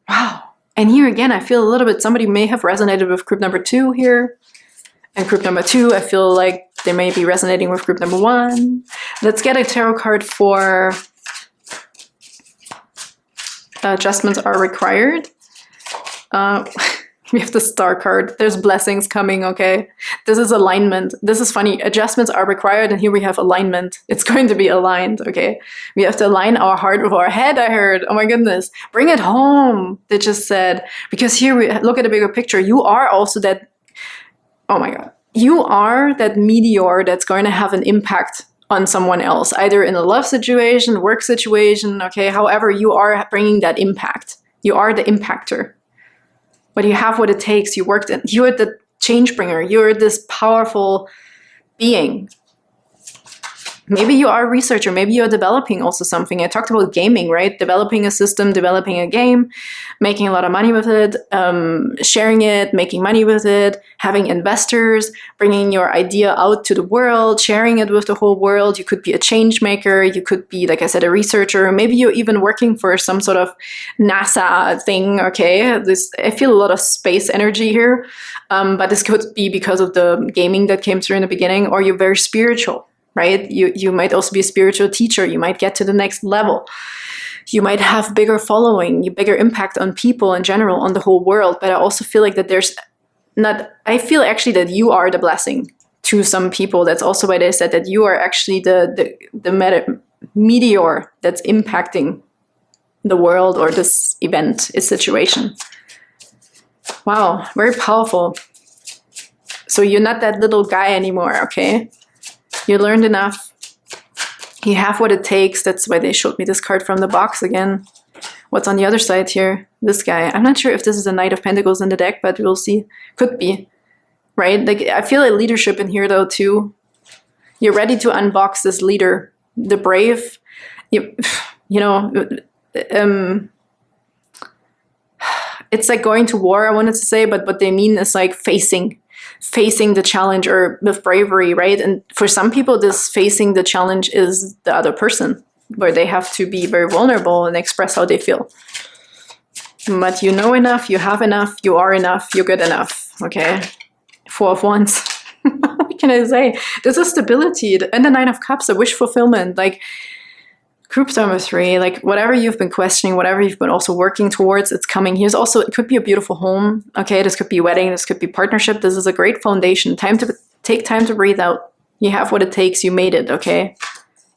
Wow. And here again, I feel a little bit, somebody may have resonated with group number 2 here. And group number 2, I feel like they may be resonating with group number 1. Let's get a tarot card for adjustments are required. We have the star card. There's blessings coming, okay? This is alignment. This is funny. Adjustments are required, and here we have alignment. It's going to be aligned, okay? We have to align our heart with our head, I heard. Oh my goodness. Bring it home, they just said. Because here we look at the bigger picture. You are also that, oh my God. You are that meteor that's going to have an impact on someone else, either in a love situation, work situation, okay? However, you are bringing that impact. You are the impactor. But you have what it takes. You worked in, you're the change bringer. You're this powerful being. Maybe you are a researcher. Maybe you're developing also something. I talked about gaming, right? Developing a system, developing a game, making a lot of money with it, sharing it, making money with it, having investors, bringing your idea out to the world, sharing it with the whole world. You could be a change maker. You could be, like I said, a researcher. Maybe you're even working for some sort of NASA thing, okay? I feel a lot of space energy here, but this could be because of the gaming that came through in the beginning, or you're very spiritual. Right? You might also be a spiritual teacher. You might get to the next level. You might have bigger following, bigger impact on people in general, on the whole world. But I also feel like that there's not, I feel actually that you are the blessing to some people. That's also why they said that you are actually the meteor that's impacting the world or this event, its situation. Wow, very powerful. So you're not that little guy anymore, okay? You learned enough. You have what it takes. That's why they showed me this card from the box again. What's on the other side here? This guy. I'm not sure if this is a Knight of Pentacles in the deck, but we'll see. Could be, right? Like, I feel like leadership in here, though, too. You're ready to unbox this leader. The brave, you know, it's like going to war, I wanted to say, but what they mean is like facing the challenge, or with bravery, right? And for some people, this facing the challenge is the other person, where they have to be very vulnerable and express how they feel. But you know enough, you have enough, you are enough, you're good enough, okay? 4 of Wands. What can I say? There's a stability, and the 9 of Cups, a wish fulfillment, like group number 3, like whatever you've been questioning, whatever you've been also working towards, it's coming. Here's also, it could be a beautiful home, okay? This could be wedding, this could be partnership. This is a great foundation. Take time to breathe out. You have what it takes, you made it, okay?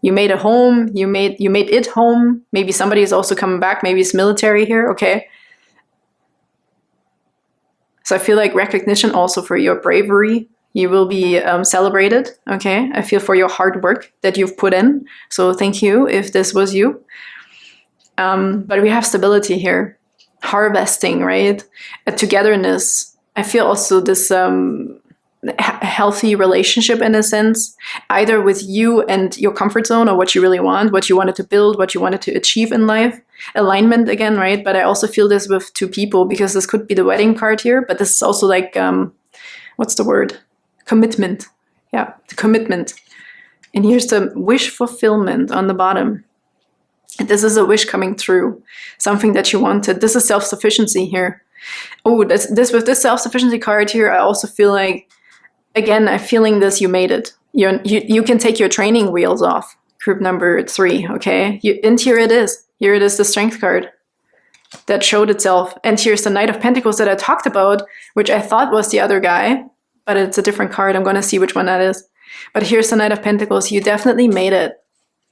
You made a home, you made it home. Maybe somebody is also coming back, maybe it's military here, okay? So I feel like recognition also for your bravery. You will be celebrated, okay? I feel for your hard work that you've put in. So thank you if this was you. But we have stability here. Harvesting, right? A togetherness. I feel also this healthy relationship in a sense, either with you and your comfort zone, or what you really want, what you wanted to build, what you wanted to achieve in life. Alignment again, right? But I also feel this with 2 people, because this could be the wedding card here, but this is also like, what's the word? Commitment. Yeah, the commitment. And here's the wish fulfillment on the bottom. This is a wish coming true. Something that you wanted. This is self-sufficiency here. Oh, this with this self-sufficiency card here, I also feel like, again, I'm feeling this, you made it. You can take your training wheels off. Group number 3, okay? And here it is. Here it is, the Strength card that showed itself. And here's the Knight of Pentacles that I talked about, which I thought was the other guy, but it's a different card. I'm going to see which one that is. But here's the Knight of Pentacles. You definitely made it.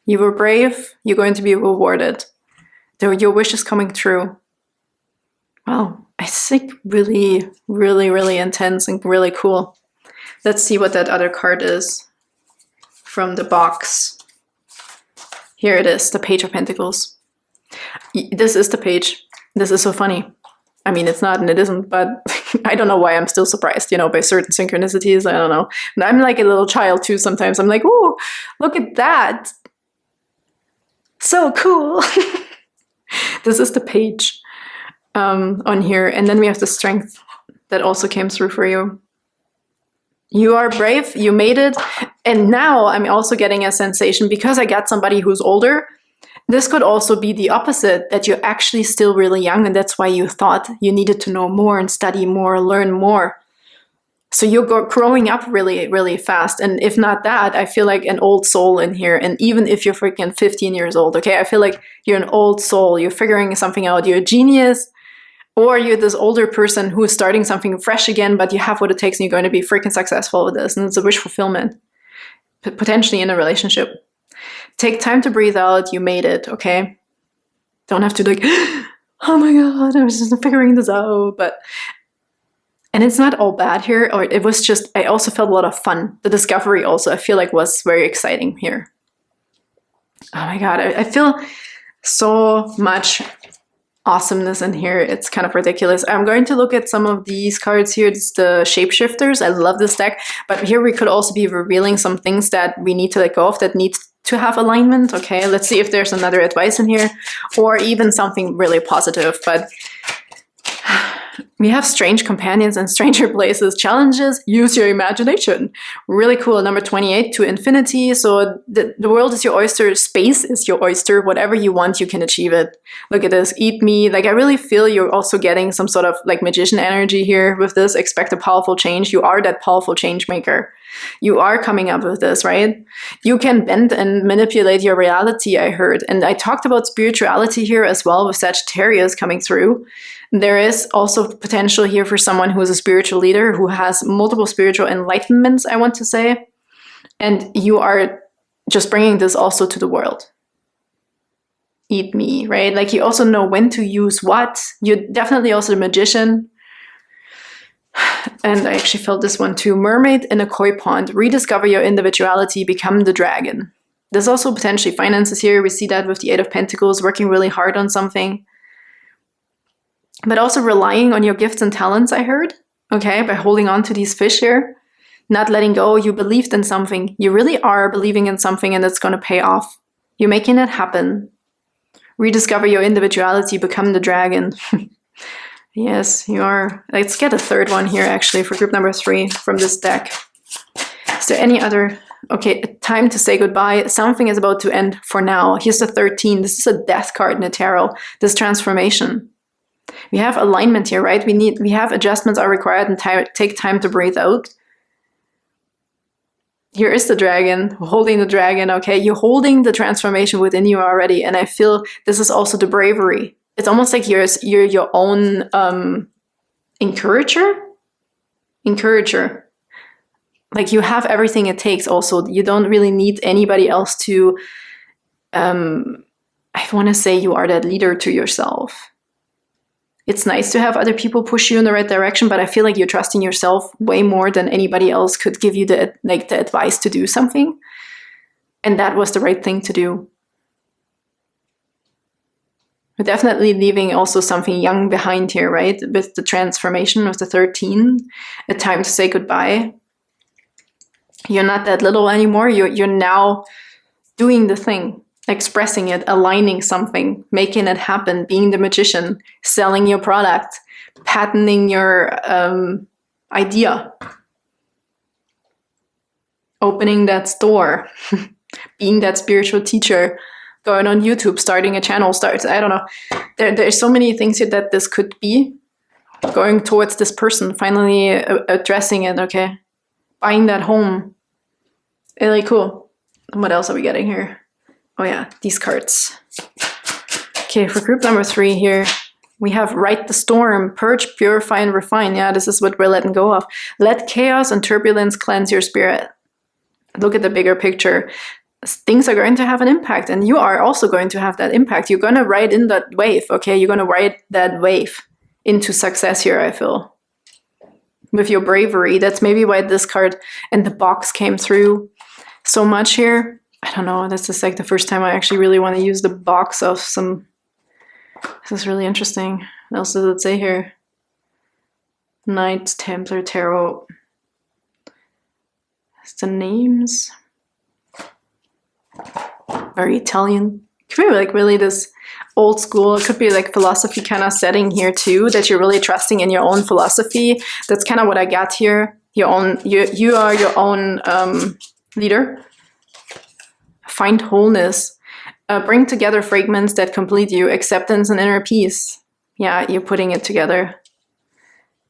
You were brave. You're going to be rewarded. Your wish is coming true. Wow. I think really, really, really intense and really cool. Let's see what that other card is from the box. Here it is, the Page of Pentacles. This is the page. This is so funny. I mean, it's not and it isn't, but I don't know why I'm still surprised, by certain synchronicities. I don't know. And I'm like a little child too sometimes. I'm like, oh, look at that. So cool. This is the page on here. And then we have the Strength that also came through for you. You are brave. You made it. And now I'm also getting a sensation, because I got somebody who's older. This could also be the opposite, that you're actually still really young, and that's why you thought you needed to know more and study more, learn more. So you're growing up really, really fast. And if not that, I feel like an old soul in here. And even if you're freaking 15 years old, okay, I feel like you're an old soul. You're figuring something out. You're a genius, or you're this older person who is starting something fresh again, but you have what it takes and you're going to be freaking successful with this. And it's a wish fulfillment, potentially in a relationship. Take time to breathe out. You made it, okay? Don't have to like, oh my God, I was just figuring this out. And it's not all bad here, or it was just, I also felt a lot of fun. The discovery also, I feel like, was very exciting here. Oh my God, I feel so much awesomeness in here. It's kind of ridiculous. I'm going to look at some of these cards here. It's the Shapeshifters. I love this deck. But here we could also be revealing some things that we need to let go of, that needs to have alignment. Okay, let's see if there's another advice in here, or even something really positive. But we have strange companions and stranger places. Challenges, use your imagination. Really cool. Number 28, to infinity. So the world is your oyster. Space is your oyster. Whatever you want, you can achieve it. Look at this. Eat me. Like, I really feel you're also getting some sort of like magician energy here with this. Expect a powerful change. You are that powerful change maker. You are coming up with this, right? You can bend and manipulate your reality, I heard. And I talked about spirituality here as well, with Sagittarius coming through. There is also potential here for someone who is a spiritual leader, who has multiple spiritual enlightenments, I want to say. And you are just bringing this also to the world. Eat me, right? Like, you also know when to use what. You're definitely also the magician. And I actually felt this one too. Mermaid in a koi pond. Rediscover your individuality. Become the dragon. There's also potentially finances here. We see that with the 8 of Pentacles, working really hard on something. but also relying on your gifts and talents, I heard, okay, by holding on to these fish here, not letting go. You believed in something. You really are believing in something, and it's going to pay off. You're making it happen. Rediscover your individuality, become the dragon. Yes, you are. Let's get a third one here, actually, for group number 3 from this deck. Is there any other? Okay, time to say goodbye. Something is about to end for now. Here's the 13. This is a death card in the tarot. This transformation. We have alignment here, right? We have adjustments are required and take time to breathe out. Here is the dragon, holding the dragon, okay? You're holding the transformation within you already, and I feel this is also the bravery. It's almost like you're your own encourager. Like you have everything it takes also. You don't really need anybody else to, I want to say you are that leader to yourself. It's nice to have other people push you in the right direction, but I feel like you're trusting yourself way more than anybody else could give you the advice to do something. And that was the right thing to do. We're definitely leaving also something young behind here, right? With the transformation of the 13, a time to say goodbye. You're not that little anymore. You're now doing the thing, expressing it, aligning something, making it happen, being the magician, selling your product, patenting your idea, opening that store, being that spiritual teacher, going on YouTube, starting a channel, I don't know. There's so many things here that this could be. Going towards this person, finally addressing it, okay? Buying that home. Really cool. What else are we getting here? Oh yeah, these cards. Okay, for group number 3 here, we have Right the Storm, Purge, Purify, and Refine. Yeah, this is what we're letting go of. Let chaos and turbulence cleanse your spirit. Look at the bigger picture. Things are going to have an impact, and you are also going to have that impact. You're going to ride in that wave, okay? You're going to ride that wave into success here, I feel. With your bravery. That's maybe why this card and the box came through so much here. I don't know, this is like the first time I actually really want to use the box of some... This is really interesting. What else does it say here? Knight, Templar, Tarot. It's the names. Very Italian. It could be like really this old school, it could be like philosophy kind of setting here too, that you're really trusting in your own philosophy. That's kind of what I got here. You are your own leader. Find wholeness. Bring together fragments that complete you. Acceptance and inner peace. Yeah, you're putting it together.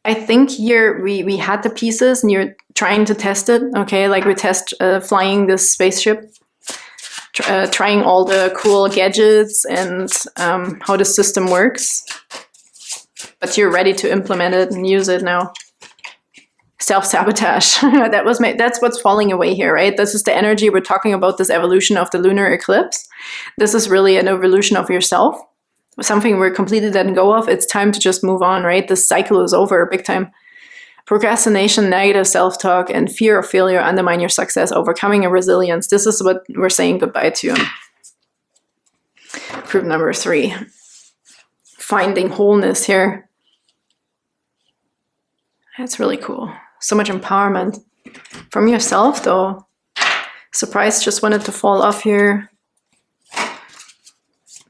I think here we had the pieces and you're trying to test it. Okay, like we test flying this spaceship. Trying all the cool gadgets and how the system works. But you're ready to implement it and use it now. Self-sabotage. That's what's falling away here, right? This is the energy we're talking about, this evolution of the lunar eclipse. This is really an evolution of yourself. Something we're completely letting go of. It's time to just move on, right? This cycle is over big time. Procrastination, negative self-talk, and fear of failure undermine your success. Overcoming a resilience. This is what we're saying goodbye to. Group number 3. Finding wholeness here. That's really cool. So much empowerment. From yourself, though. Surprise just wanted to fall off here.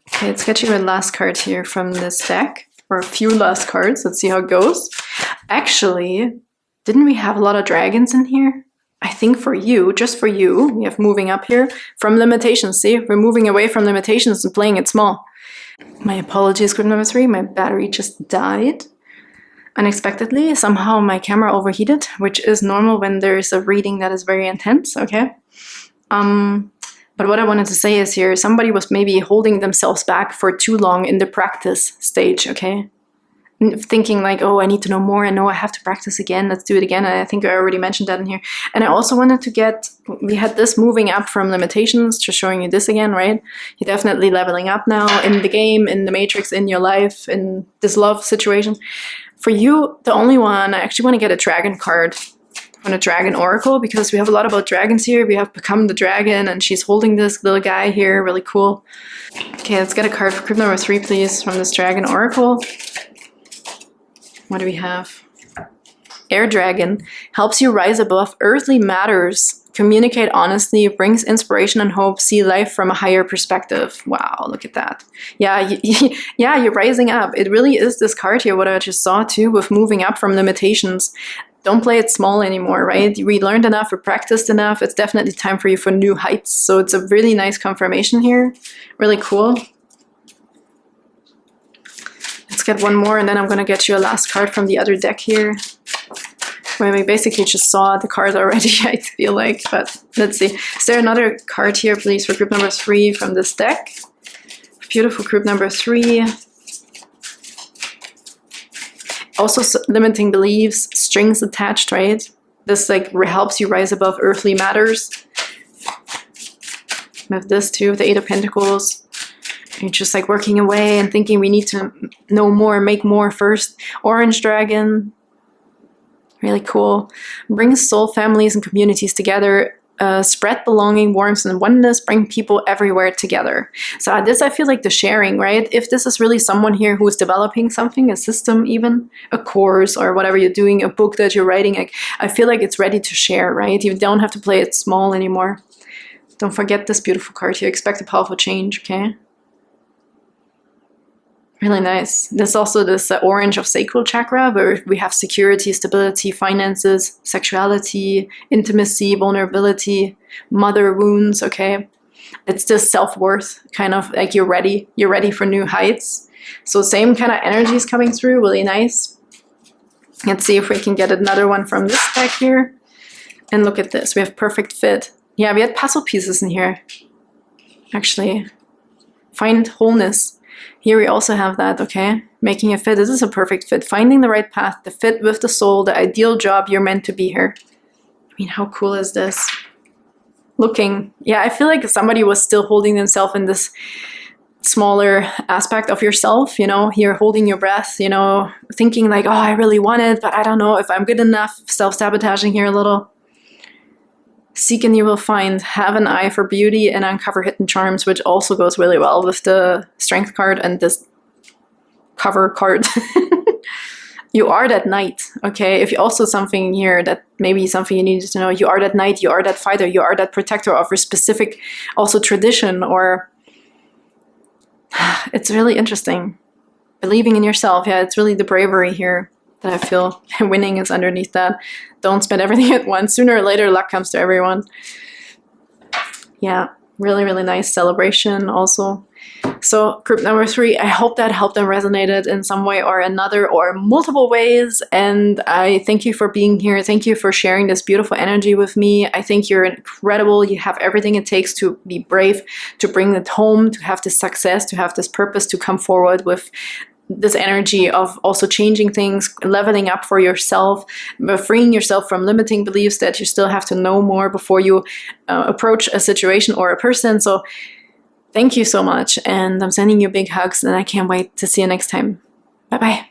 Okay, let's get you a last card here from this deck. Or a few last cards. Let's see how it goes. Actually, didn't we have a lot of dragons in here? I think for you, just for you, we have moving up here from limitations. See, we're moving away from limitations and playing it small. My apologies, group number 3. My battery just died unexpectedly. Somehow my camera overheated, which is normal when there's a reading that is very intense, okay? But what I wanted to say is here, somebody was maybe holding themselves back for too long in the practice stage, okay? Thinking like, oh, I need to know more, and no, I have to practice again, let's do it again. And I think I already mentioned that in here. And I also wanted to get, we had this moving up from limitations, just showing you this again, right? You're definitely leveling up now in the game, in the matrix, in your life, in this love situation. For you, the only one, I actually want to get a dragon card on a dragon oracle, because we have a lot about dragons here. We have become the dragon, and she's holding this little guy here, really cool. Okay, let's get a card for group number 3, please, from this dragon oracle. What do we have? Air Dragon helps you rise above earthly matters, communicate honestly, brings inspiration and hope, see life from a higher perspective. Wow, look at that. Yeah, yeah, you're rising up. It really is this card here, what I just saw too, with moving up from limitations. Don't play it small anymore, right? We learned enough, we practiced enough. It's definitely time for you for new heights. So it's a really nice confirmation here. Really cool. Let's get one more, and then I'm going to get you a last card from the other deck here. Where we basically just saw the card already, I feel like. But let's see. Is there another card here, please, for group number 3 from this deck? Beautiful group number 3. Also limiting beliefs, strings attached, right? This like helps you rise above earthly matters. We have this too, the 8 of Pentacles. You're just like working away and thinking we need to know more, make more first. Orange Dragon. Really cool. Brings soul families and communities together. Spread belonging, warmth, and oneness, bring people everywhere together. So this, I feel like the sharing, right? If this is really someone here who is developing something, a system even, a course or whatever you're doing, a book that you're writing, I feel like it's ready to share, right? You don't have to play it small anymore. Don't forget this beautiful card here. Expect a powerful change, okay? Really nice. There's also this orange of sacral chakra where we have security, stability, finances, sexuality, intimacy, vulnerability, mother wounds, okay? It's this self-worth, kind of like you're ready for new heights. So same kind of energy is coming through, really nice. Let's see if we can get another one from this deck here. And look at this, we have perfect fit. Yeah, we had puzzle pieces in here. Actually, find wholeness. Here we also have that, okay? Making a fit. This is a perfect fit. Finding the right path, the fit with the soul, the ideal job, you're meant to be here. I mean, how cool is this? Looking. Yeah, I feel like somebody was still holding themselves in this smaller aspect of yourself, you know? You're holding your breath, you know, thinking like, oh, I really want it, but I don't know if I'm good enough. Self-sabotaging here a little. Seek and you will find. Have an eye for beauty and uncover hidden charms, which also goes really well with the strength card and this cover card. You are that knight, okay? If you also something here that maybe something you needed to know, you are that knight, you are that fighter, you are that protector of a specific also tradition, or it's really interesting. Believing in yourself, yeah, it's really the bravery here that I feel winning is underneath that. Don't spend everything at once. Sooner or later, luck comes to everyone. Yeah, really, really nice celebration also. So group number 3, I hope that helped and resonated in some way or another or multiple ways. And I thank you for being here. Thank you for sharing this beautiful energy with me. I think you're incredible. You have everything it takes to be brave, to bring it home, to have this success, to have this purpose, to come forward with this energy of also changing things, leveling up for yourself, freeing yourself from limiting beliefs that you still have to know more before you approach a situation or a person. So thank you so much. And I'm sending you big hugs and I can't wait to see you next time. Bye-bye.